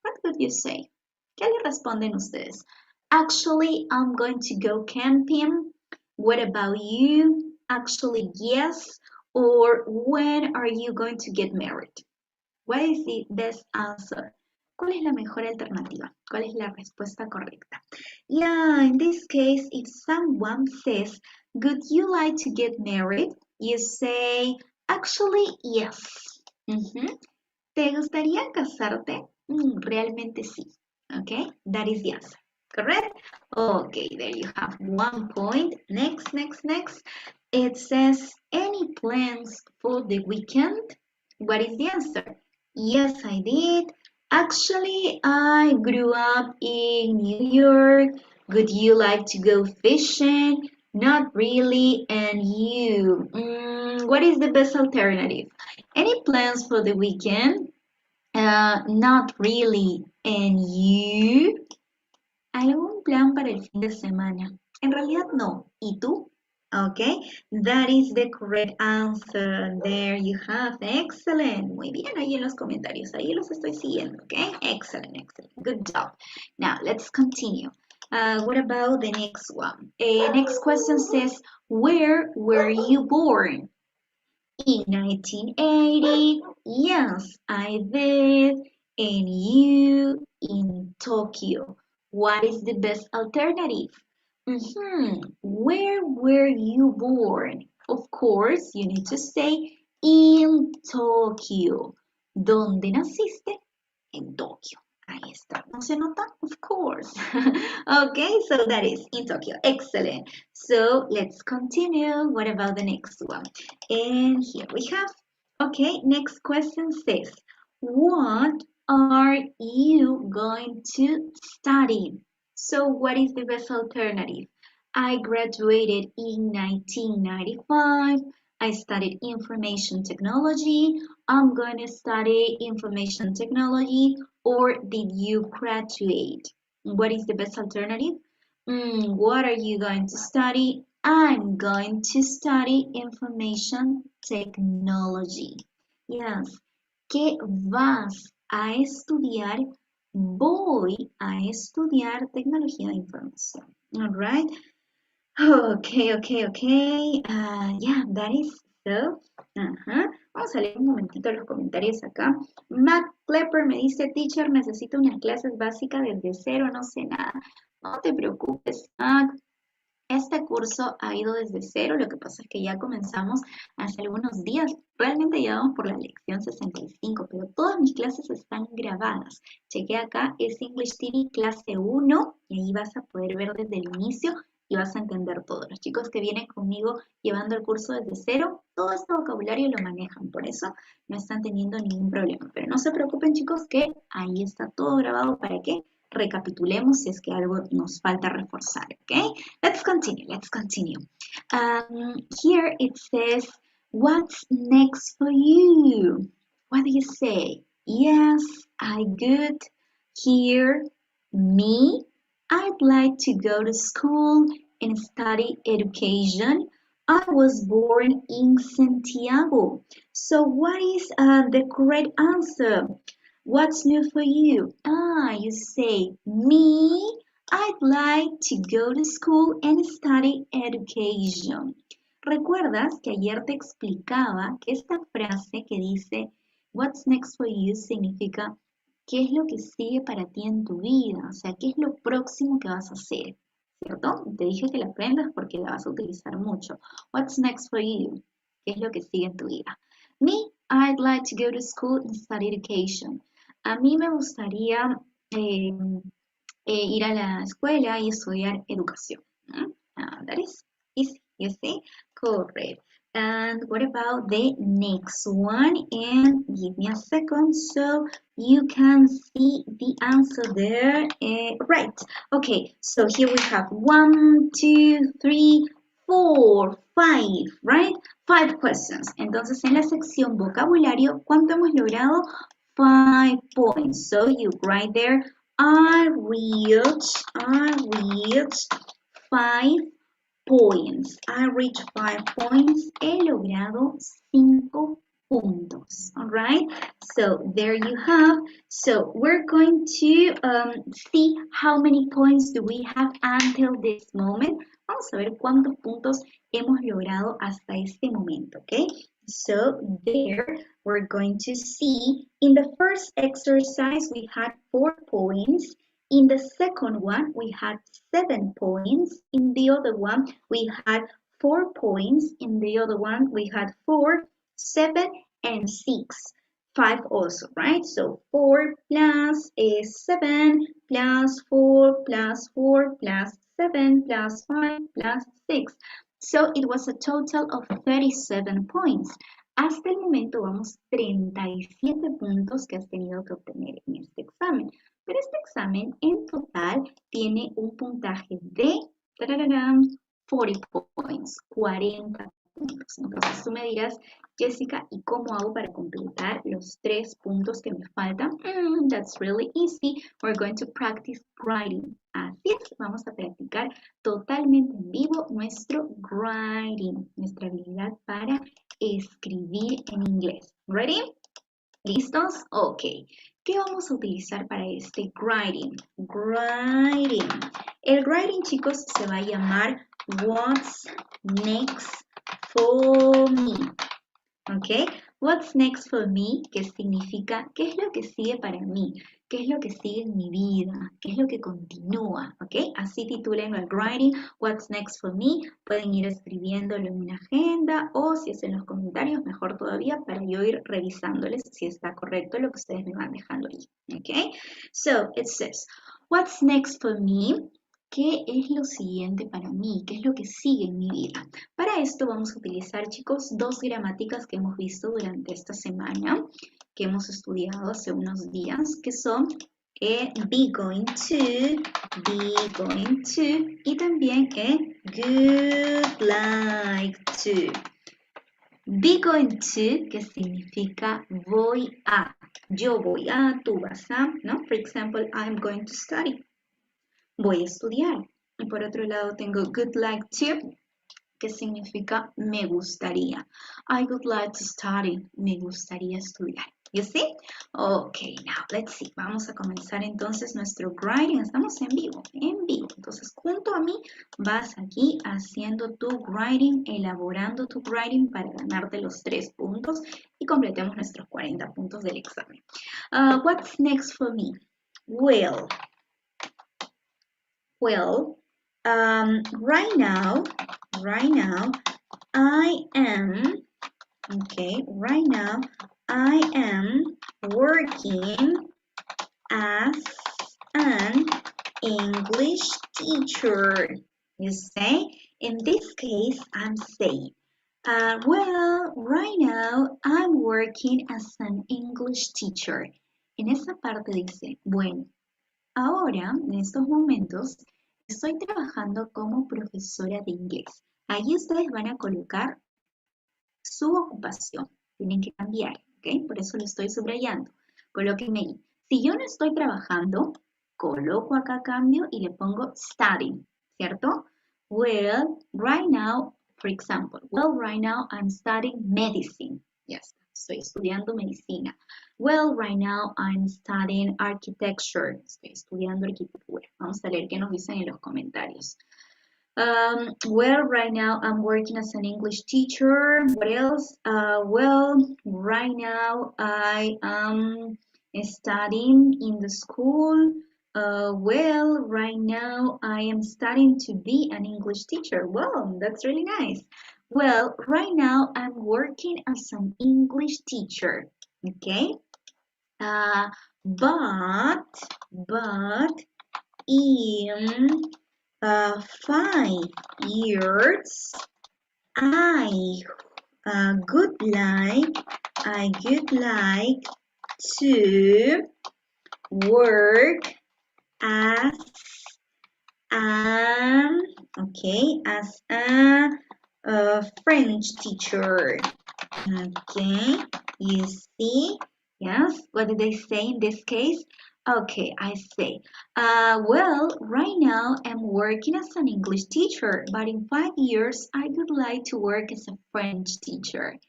What would you say? ¿Qué le responden ustedes? Actually, I'm going to go camping. What about you? Actually, yes. Or when are you going to get married? What is the best answer? ¿Cuál es la mejor alternativa? ¿Cuál es la respuesta correcta? Yeah, in this case, if someone says, would you like to get married? You say, actually, yes. ¿Te gustaría casarte? Realmente sí. Okay, that is the answer. Correct? Okay, there you have 1 point. Next. It says, any plans for the weekend? What is the answer? Yes, I did. Actually, I grew up in New York. Would you like to go fishing? Not really. And you? What is the best alternative? Any plans for the weekend? Not really. And you? ¿Algún plan para el fin de semana? En realidad no. ¿Y tú? Okay, that is the correct answer. There you have. Excellent. Muy bien, ahí en los comentarios. Ahí los estoy siguiendo. Okay, excellent. Good job. Now, let's continue. What about the next one? Next question says, where were you born? In 1980. Yes, I did. And you? In Tokyo. What is the best alternative? Where were you born? Of course, you need to say in Tokyo. ¿Dónde naciste? En Tokio. Ahí está. ¿No se nota? Of course. Okay, so that is in Tokyo. Excellent. So let's continue. What about the next one? And here we have. Okay, next question says, what are you going to study? So what is the best alternative? I graduated in 1995. I studied information technology. I'm going to study information technology. Or did you graduate? What is the best alternative? What are you going to study? I'm going to study information technology. Yes. ¿Qué vas a estudiar? Voy a estudiar tecnología de información. All right. Okay. Yeah, that is so. Vamos a leer un momentito los comentarios acá. Matt Klepper me dice, teacher, necesito unas clases básicas desde cero, no sé nada. No te preocupes, Matt. Este curso ha ido desde cero, lo que pasa es que ya comenzamos hace algunos días. Realmente ya vamos por la lección 65, pero todas mis clases están grabadas. Chequé acá, es English TV clase 1 y ahí vas a poder ver desde el inicio y vas a entender todo. Los chicos que vienen conmigo llevando el curso desde cero, todo este vocabulario lo manejan, por eso no están teniendo ningún problema. Pero no se preocupen, chicos, que ahí está todo grabado para que recapitulemos si es que algo nos falta reforzar, ¿ok? Let's continue. Here it says, what's next for you? What do you say? Yes, I good. Here, me, I'd like to go to school and study education. I was born in Santiago. So what is the correct answer? What's new for you? You say, me, I'd like to go to school and study education. ¿Recuerdas que ayer te explicaba que esta frase que dice, what's next for you, significa qué es lo que sigue para ti en tu vida? O sea, qué es lo próximo que vas a hacer, ¿cierto? Te dije que la aprendas porque la vas a utilizar mucho. What's next for you? ¿Qué es lo que sigue en tu vida? Me, I'd like to go to school and study education. A mí me gustaría ir a la escuela y estudiar educación. That is easy, you see? Correct. And what about the next one? And give me a second so you can see the answer there. Right. Okay, so here we have 1, 2, 3, 4, 5, right? 5 questions. Entonces, en la sección vocabulario, ¿cuánto hemos logrado? 5 points. So you write there, I reached 5 points. I reached 5 points. He logrado 5 puntos. All right. So there you have. So we're going to see how many points do we have until this moment. Vamos a ver cuántos puntos hemos logrado hasta este momento, okay? So there we're going to see in the first exercise we had 4 points. In the second one we had 7 points. In the other one we had 4 points. In the other one we had 4, 7 and 6. 5 also, right? So 4 plus 7 plus 4 plus 4 plus 7 plus 5 plus 6. So it was a total of 37 points. Hasta el momento vamos 37 puntos que has tenido que obtener en este examen. Pero este examen en total tiene un puntaje de 40 points, 40 puntos. Entonces tú me dirás, Jessica, ¿y cómo hago para completar los 3 puntos que me faltan? That's really easy. We're going to practice writing. Así es, vamos a practicar totalmente en vivo nuestro writing, nuestra habilidad para escribir en inglés. Ready? ¿Listos? Ok. ¿Qué vamos a utilizar para este writing? Writing. El writing, chicos, se va a llamar What's Next for Me. ¿Ok? What's next for me, que significa qué es lo que sigue para mí, qué es lo que sigue en mi vida, qué es lo que continúa, ¿ok? Así titulen el writing, What's next for me. Pueden ir escribiéndolo en una agenda o si es en los comentarios, mejor todavía, para yo ir revisándoles si está correcto lo que ustedes me van dejando ahí, ¿ok? So, it says, What's next for me? ¿Qué es lo siguiente para mí? ¿Qué es lo que sigue en mi vida? Para esto vamos a utilizar, chicos, 2 gramáticas que hemos visto durante esta semana, que hemos estudiado hace unos días, que son be going to, y también would like to. Be going to, que significa voy a. Yo voy a, tú vas a, ¿no? For example, I'm going to study. Voy a estudiar. Y por otro lado tengo would like to, que significa me gustaría. I would like to study. Me gustaría estudiar. You see? Okay, now let's see. Vamos a comenzar entonces nuestro writing. Estamos en vivo, en vivo. Entonces, junto a mí vas aquí haciendo tu writing, elaborando tu writing para ganarte los 3 puntos y completemos nuestros 40 puntos del examen. What's next for me? Well, Right now, I am, okay, right now, I am working as an English teacher. You say, in this case, I'm saying, well, right now I'm working as an English teacher. En esa parte dice, bueno, ahora, en estos momentos, estoy trabajando como profesora de inglés. Ahí ustedes van a colocar su ocupación. Tienen que cambiar, ¿ok? Por eso lo estoy subrayando. Colóquenme ahí. Si yo no estoy trabajando, coloco acá cambio y le pongo studying, ¿cierto? Well, right now, for example, well, right now I'm studying medicine. Yes, estoy estudiando medicina. Well, right now I'm studying architecture. Estoy estudiando arquitectura. Vamos a leer qué nos dicen en los comentarios. Well, right now I'm working as an English teacher. What else? Well, right now I am studying in the school. Well, right now I am studying to be an English teacher. Well, that's really nice. Well, right now I'm working as an English teacher. Okay. But in 5 years, I would like to work as a French teacher. Okay, you see? Yes, what did they say in this case? Okay, I say, well, right now I'm working as an English teacher, but in 5 years I would like to work as a French teacher.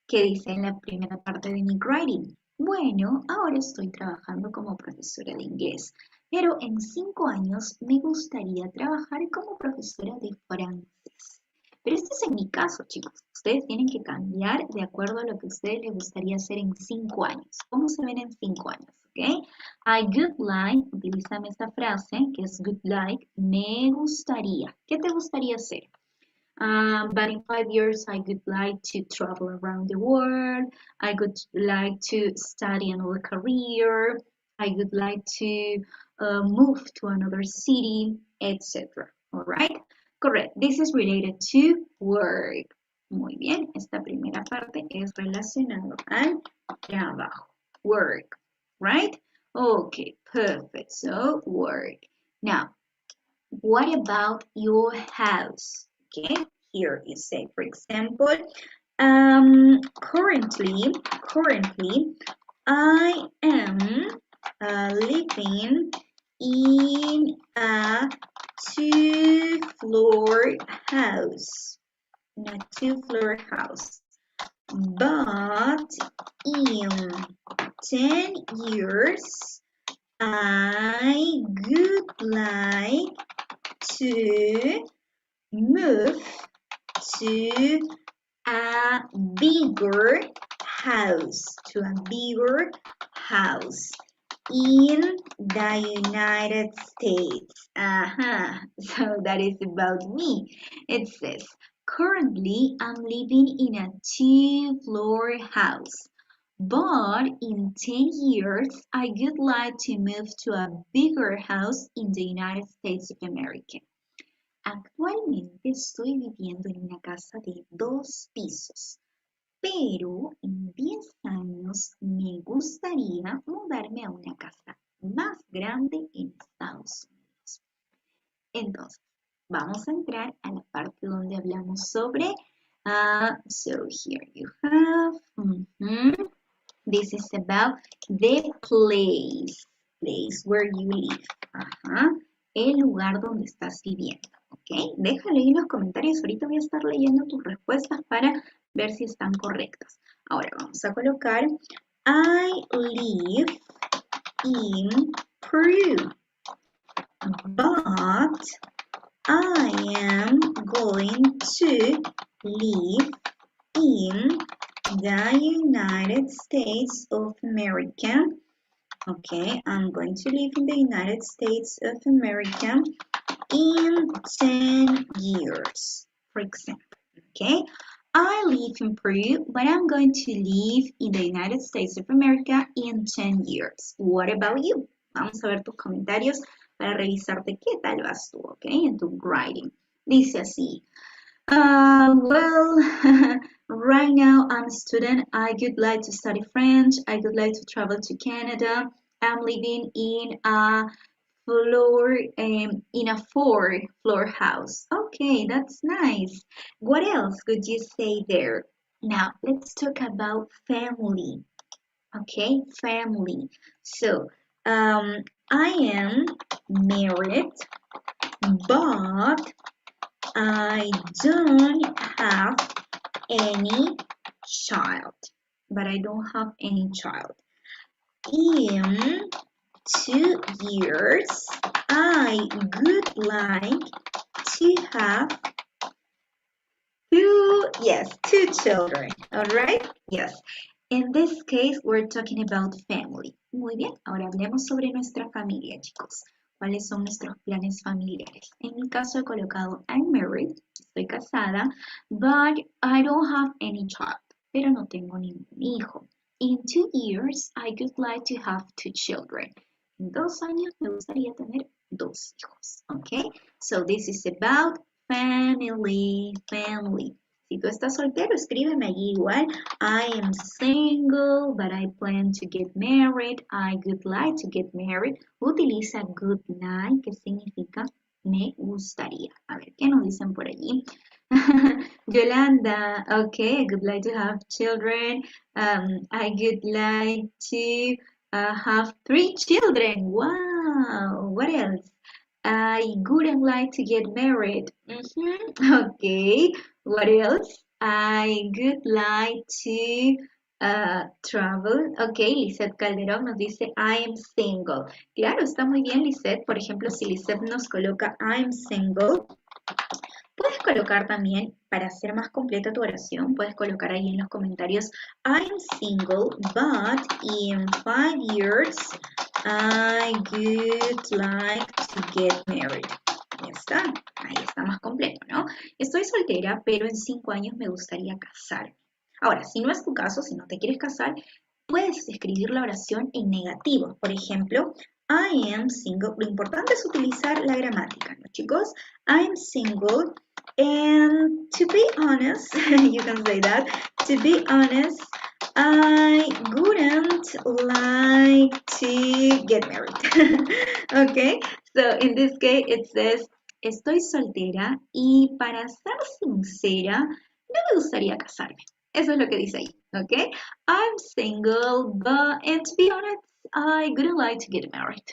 ¿Qué dice en la primera parte de mi writing? Bueno, ahora estoy trabajando como profesora de inglés, pero en 5 años me gustaría trabajar como profesora de francés. Pero este es en mi caso, chicos. Ustedes tienen que cambiar de acuerdo a lo que a ustedes les gustaría hacer en 5 años. ¿Cómo se ven en 5 años? ¿Ok? I would like, utilízame esta frase que es would like, me gustaría. ¿Qué te gustaría hacer? But in 5 years, I would like to travel around the world. I would like to study another career. I would like to move to another city, etc. All right? Correct. This is related to work. Muy bien. Esta primera parte es relacionado al trabajo. Work. Right? Okay. Perfect. So, work. Now, what about your house? Okay, here you say, for example, currently, I am living in a 2-floor house. In a 2-floor house. But in 10 years, I would like to move to a bigger house, in the United States. So that is about me. It says, currently I'm living in a 2-floor house. But in 10 years, I would like to move to a bigger house in the United States of America. Actualmente estoy viviendo en una casa de 2 pisos, pero en 10 años me gustaría mudarme a una casa más grande en Estados Unidos. Entonces, vamos a entrar a la parte donde hablamos sobre, so here you have, this is about the place where you live, el lugar donde estás viviendo. ¿Ok? Déjalo ahí en los comentarios. Ahorita voy a estar leyendo tus respuestas para ver si están correctas. Ahora vamos a colocar I live in Peru, but I am going to live in the United States of America. Okay, I'm going to live in the United States of America in 10 years, for example, okay? I live in Peru, but I'm going to live in the United States of America in 10 years. What about you? Vamos a ver tus comentarios para revisarte qué tal vas tú, ¿ok? En tu writing. Dice así. Well, right now I'm a student. I would like to study French. I would like to travel to Canada. I'm living in a four-floor house. Okay, that's nice. What else could you say there? Now, let's talk about family. Okay, family. So, I am married, but I don't have any child. In 2 years, I would like to have two children. All right? Yes. In this case, we're talking about family. Muy bien. Ahora hablemos sobre nuestra familia, chicos. ¿Cuáles son nuestros planes familiares? En mi caso he colocado I'm married, estoy casada, but I don't have any child, pero no tengo ningún hijo. In 2 years, I would like to have 2 children. En 2 años me gustaría tener 2 hijos. Okay? So this is about family. Si tú estás soltero, escríbeme allí igual. I am single, but I plan to get married. I would like to get married. Utiliza would like, que significa me gustaría. A ver, ¿qué nos dicen por allí? Yolanda, okay, I would like to have children. I would like to have 3 children. Wow, what else? I wouldn't like to get married. Okay, what else? I would like to travel. Okay, Lisette Calderón nos dice I am single. Claro, está muy bien, Lisette. Por ejemplo, si Lisette nos coloca I am single, puedes colocar también, para hacer más completa tu oración, puedes colocar ahí en los comentarios I'm single, but in 5 years I would like to get married. Ya está, ahí está más completo, ¿no? Estoy soltera, pero en 5 años me gustaría casarme. Ahora, si no es tu caso, si no te quieres casar, puedes escribir la oración en negativo. Por ejemplo, I am single. Lo importante es utilizar la gramática, ¿no, chicos? I am single, and to be honest, you can say that, to be honest, I wouldn't like to get married. Okay, so in this case it says, estoy soltera y para ser sincera, no me gustaría casarme. Eso es lo que dice ahí, okay? I'm single, but, and to be honest, I wouldn't like to get married.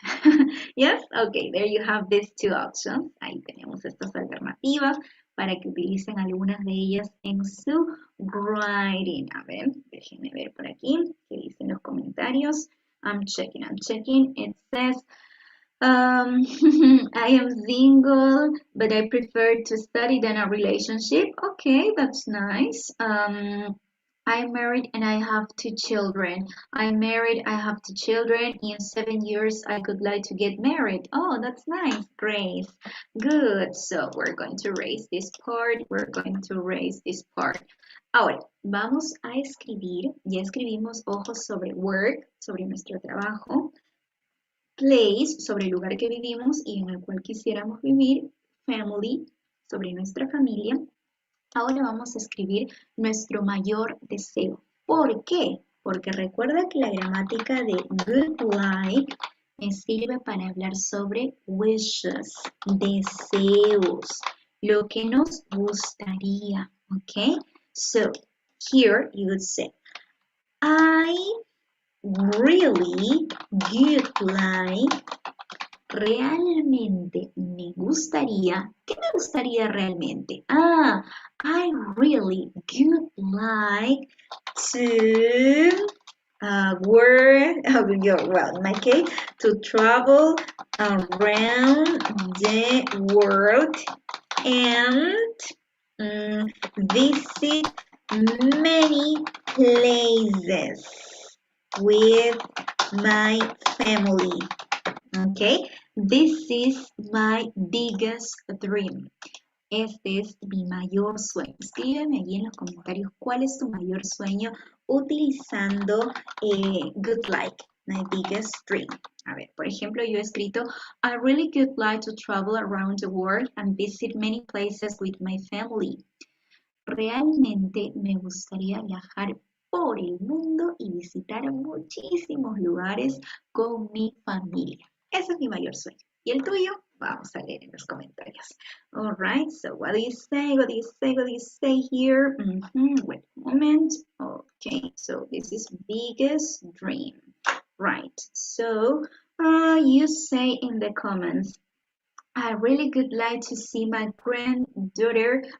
Yes, okay, there you have these 2 options. Ahí tenemos estas alternativas para que utilicen algunas de ellas en su writing. A ver, déjenme ver por aquí qué dicen los comentarios. I'm checking. It says, I am single, but I prefer to study than a relationship. Okay, that's nice. I'm married and I have 2 children. I'm married, I have 2 children. In 7 years, I would like to get married. Oh, that's nice, Grace. Good. So we're going to erase this part. Ahora, vamos a escribir. Ya escribimos ojos sobre work, sobre nuestro trabajo. Place, sobre el lugar que vivimos y en el cual quisiéramos vivir. Family, sobre nuestra familia. Ahora vamos a escribir nuestro mayor deseo. ¿Por qué? Porque recuerda que la gramática de would like me sirve para hablar sobre wishes, deseos, lo que nos gustaría. ¿Ok? So, here you would say, I really would like, realmente me gustaría. ¿Qué me gustaría realmente? I really would like to in my case, to travel around the world and visit many places with my family. Okay, This is my biggest dream. Este es mi mayor sueño. Escríbeme allí en los comentarios cuál es tu mayor sueño utilizando good like, my biggest dream. A ver, por ejemplo, yo he escrito I really would like to travel around the world and visit many places with my family. Realmente me gustaría viajar por el mundo y visitar muchísimos lugares con mi familia. Ese es mi mayor sueño. ¿Y el tuyo? Vamos a leer en los comentarios. All right, so what do you say? What do you say? What do you say here? Wait a moment. Okay, so this is biggest dream. Right, so you say in the comments, I really would like to see my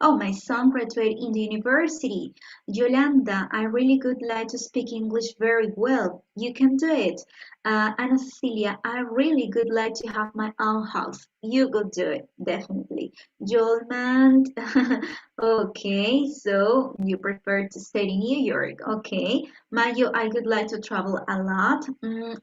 my son graduate in the university. Yolanda, I really would like to speak English very well. You can do it. Ana Cecilia, I really would like to have my own house. You could do it, definitely. Jolman, okay, so you prefer to stay in New York. Okay. Mayo, I would like to travel a lot.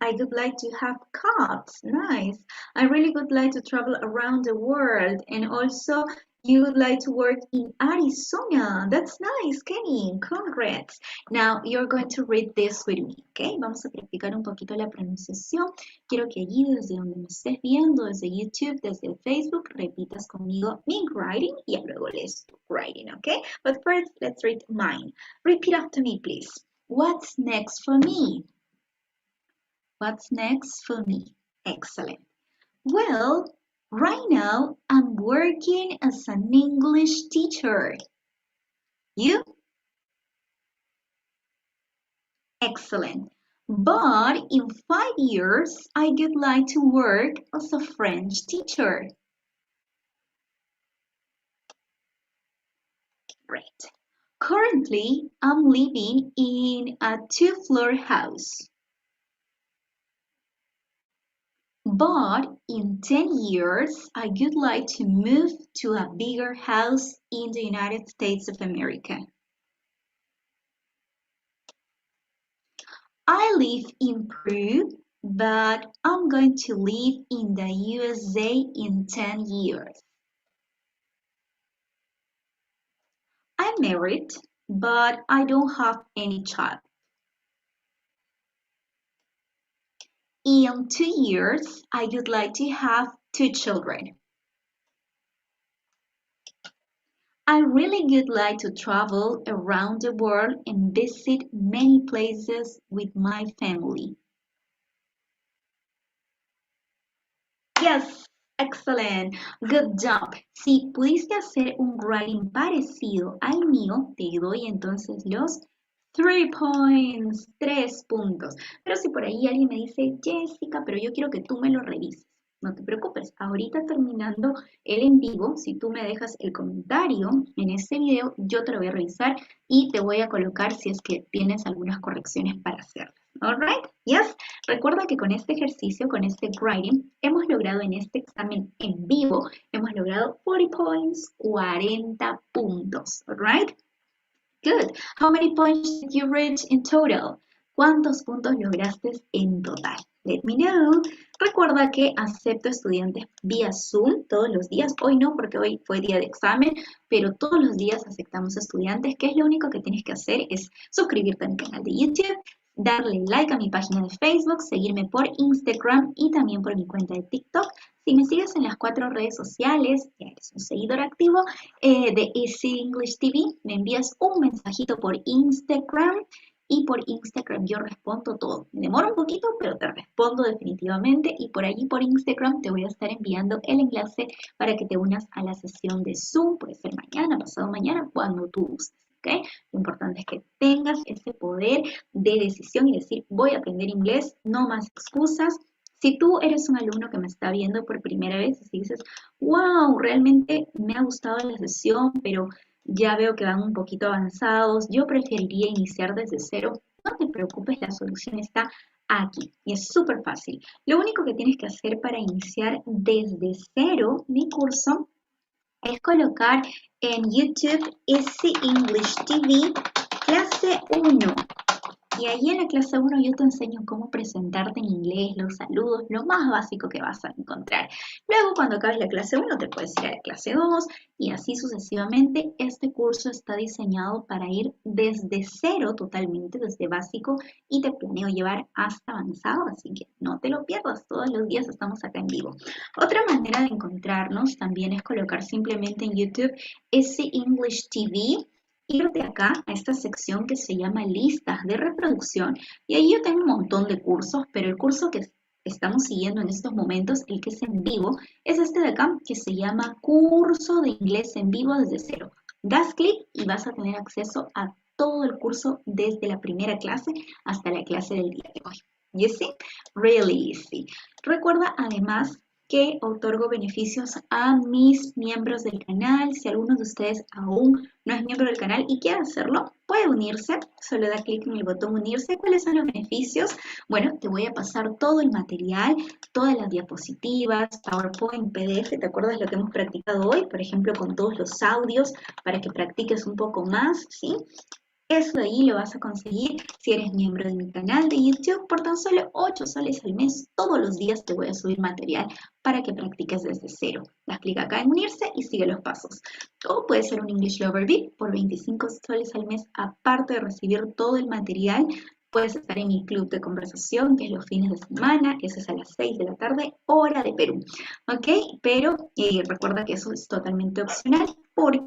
I would like to have cats. Nice. I really would like to travel around the world, and also you would like to work in Arizona. That's nice, Kenny. Congrats. Now you're going to read this with me, okay? Vamos a practicar un poquito la pronunciación. Quiero que allí desde donde me estés viendo, desde YouTube, desde Facebook, repitas conmigo mi writing y luego lees tu writing, okay? But first, let's read mine. Repeat after me, please. What's next for me? What's next for me? Excellent. Well, right now I'm working as an English teacher. You? Excellent. But in 5 years, I would like to work as a French teacher. Great. Currently, I'm living in a 2-floor house. But in 10 years, I would like to move to a bigger house in the United States of America. I live in Peru, but I'm going to live in the USA in 10 years. I'm married, but I don't have any child. In 2 years, I would like to have 2 children. I really would like to travel around the world and visit many places with my family. Yes, excellent. Good job. Si pudiste hacer un writing parecido al mío, te doy entonces los 3 points, 3 puntos. Pero si por ahí alguien me dice, Jessica, pero yo quiero que tú me lo revises. No te preocupes, ahorita terminando el en vivo, si tú me dejas el comentario en este video, yo te lo voy a revisar y te voy a colocar si es que tienes algunas correcciones para hacerlas. Alright, yes. Recuerda que con este ejercicio, con este writing, hemos logrado en este examen en vivo, hemos logrado 40 points, 40 puntos. Alright. Good. How many points did you reach in total? ¿Cuántos puntos lograste en total? Let me know. Recuerda que acepto estudiantes vía Zoom todos los días. Hoy no, porque hoy fue día de examen, pero todos los días aceptamos estudiantes, que es lo único que tienes que hacer es suscribirte a mi canal de YouTube, darle like a mi página de Facebook, seguirme por Instagram y también por mi cuenta de TikTok. Si me sigues en las 4 redes sociales, ya eres un seguidor activo de EasyEnglish TV, me envías un mensajito por Instagram y por Instagram yo respondo todo. Me demora un poquito, pero te respondo definitivamente y por allí por Instagram te voy a estar enviando el enlace para que te unas a la sesión de Zoom, puede ser mañana, pasado mañana, cuando tú gustes. ¿Okay? Lo importante es que tengas ese poder de decisión y decir, voy a aprender inglés, no más excusas. Si tú eres un alumno que me está viendo por primera vez y dices, wow, realmente me ha gustado la sesión, pero ya veo que van un poquito avanzados, yo preferiría iniciar desde cero, no te preocupes, la solución está aquí y es súper fácil. Lo único que tienes que hacer para iniciar desde cero mi curso es colocar en YouTube EasyEnglish TV clase 1 Y ahí en la clase 1 yo te enseño cómo presentarte en inglés, los saludos, lo más básico que vas a encontrar. Luego, cuando acabes la clase 1, te puedes ir a la clase 2 y así sucesivamente. Este curso está diseñado para ir desde cero totalmente, desde básico, y te planeo llevar hasta avanzado, así que no te lo pierdas. Todos los días estamos acá en vivo. Otra manera de encontrarnos también es colocar simplemente en YouTube EasyEnglish TV, irte acá a esta sección que se llama listas de reproducción y ahí yo tengo un montón de cursos, pero el curso que estamos siguiendo en estos momentos, el que es en vivo, es este de acá que se llama Curso de Inglés en Vivo desde cero. Das clic y vas a tener acceso a todo el curso desde la primera clase hasta la clase del día de hoy. You see? Really easy. Recuerda además que otorgo beneficios a mis miembros del canal. Si alguno de ustedes aún no es miembro del canal y quiere hacerlo, puede unirse. Solo da clic en el botón unirse. ¿Cuáles son los beneficios? Bueno, te voy a pasar todo el material, todas las diapositivas, PowerPoint, PDF. ¿Te acuerdas lo que hemos practicado hoy? Por ejemplo, con todos los audios para que practiques un poco más, ¿sí? Eso de ahí lo vas a conseguir si eres miembro de mi canal de YouTube por tan solo 8 soles al mes. Todos los días te voy a subir material para que practiques desde cero. Das clic acá en unirse y sigue los pasos. O puede ser un English Lover VIP por 25 soles al mes, aparte de recibir todo el material. Puedes estar en mi club de conversación, que es los fines de semana, eso es a las 6 de la tarde, hora de Perú. ¿Ok? Pero recuerda que eso es totalmente opcional porque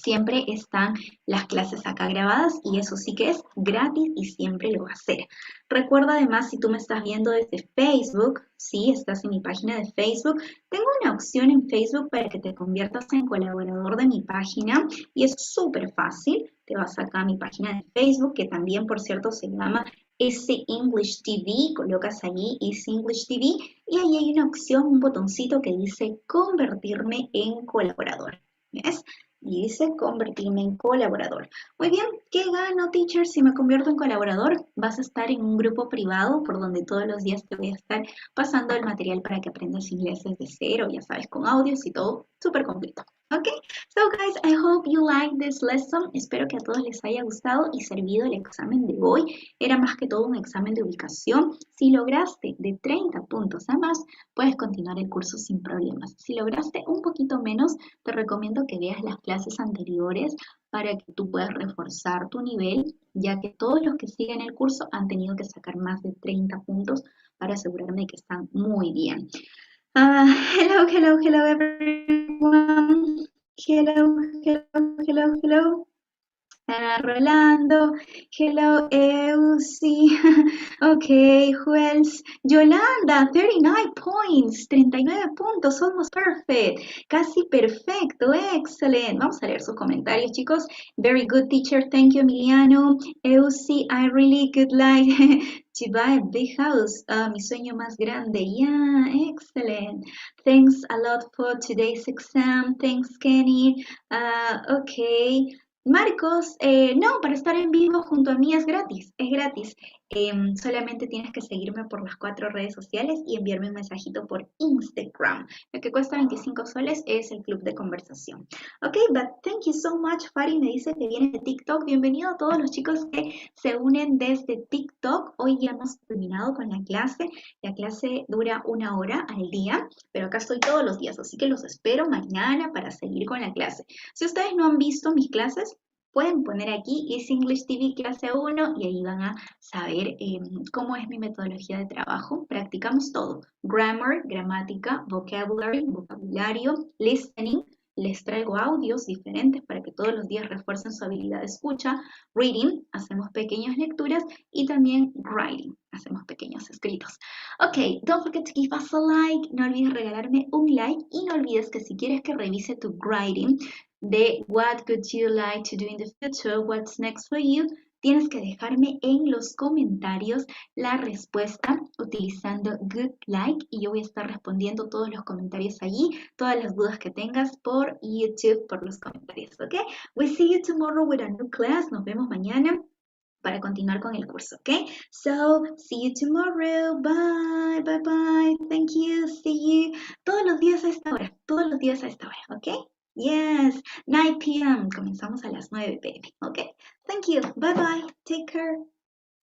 siempre están las clases acá grabadas y eso sí que es gratis y siempre lo va a ser. Recuerda además, si tú me estás viendo desde Facebook, si estás en mi página de Facebook, tengo una opción en Facebook para que te conviertas en colaborador de mi página y es súper fácil. Te vas acá a mi página de Facebook, que también, por cierto, se llama EasyEnglish TV, colocas allí EasyEnglish TV y ahí hay una opción, un botoncito que dice convertirme en colaborador. ¿Ves? Y dice convertirme en colaborador. Muy bien, ¿qué gano, teacher, si me convierto en colaborador? Vas a estar en un grupo privado por donde todos los días te voy a estar pasando el material para que aprendas inglés desde cero, ya sabes, con audios y todo, súper completo. Ok, so guys, I hope you like this lesson. Espero que a todos les haya gustado y servido el examen de hoy. Era más que todo un examen de ubicación. Si lograste de 30 puntos a más, puedes continuar el curso sin problemas. Si lograste un poquito menos, te recomiendo que veas las clases anteriores para que tú puedas reforzar tu nivel, ya que todos los que siguen el curso han tenido que sacar más de 30 puntos para asegurarme de que están muy bien. Hello everyone. Hello. Rolando, hello, Eusi, okay, who else? Yolanda, 39 points, 39 puntos, almost perfect, casi perfecto, excellent. Vamos a leer sus comentarios, chicos. Very good, teacher, thank you, Emiliano. Eusi, I really could like to buy a big house, mi sueño más grande. Yeah, excellent. Thanks a lot for today's exam. Thanks, Kenny. Okay. Marcos, no, para estar en vivo junto a mí es gratis, es gratis. Solamente tienes que seguirme por las 4 redes sociales y enviarme un mensajito por Instagram. Lo que cuesta 25 soles es el club de conversación. Ok, but thank you so much. Fari me dice que viene de TikTok. Bienvenido a todos los chicos que se unen desde TikTok. Hoy ya hemos terminado con la clase. La clase dura 1 hora al día, pero acá estoy todos los días, así que los espero mañana para seguir con la clase. Si ustedes no han visto mis clases, pueden poner aquí EasyEnglish TV clase 1 y ahí van a saber cómo es mi metodología de trabajo. Practicamos todo. Grammar, gramática, vocabulario, listening. Les traigo audios diferentes para que todos los días refuercen su habilidad de escucha. Reading, hacemos pequeñas lecturas y también writing, hacemos pequeños escritos. Ok, don't forget to give us a like. No olvides regalarme un like y no olvides que si quieres que revise tu writing, de what could you like to do in the future, what's next for you, tienes que dejarme en los comentarios la respuesta utilizando good like y yo voy a estar respondiendo todos los comentarios allí, todas las dudas que tengas por YouTube, por los comentarios, ¿ok? We'll see you tomorrow with a new class. Nos vemos mañana para continuar con el curso, ¿ok? So, see you tomorrow. Bye, bye, bye. Thank you. See you. Todos los días a esta hora, ¿ok? Yes, 9 p.m. Comenzamos a las 9 p.m. Okay? Thank you. Bye-bye. Take care.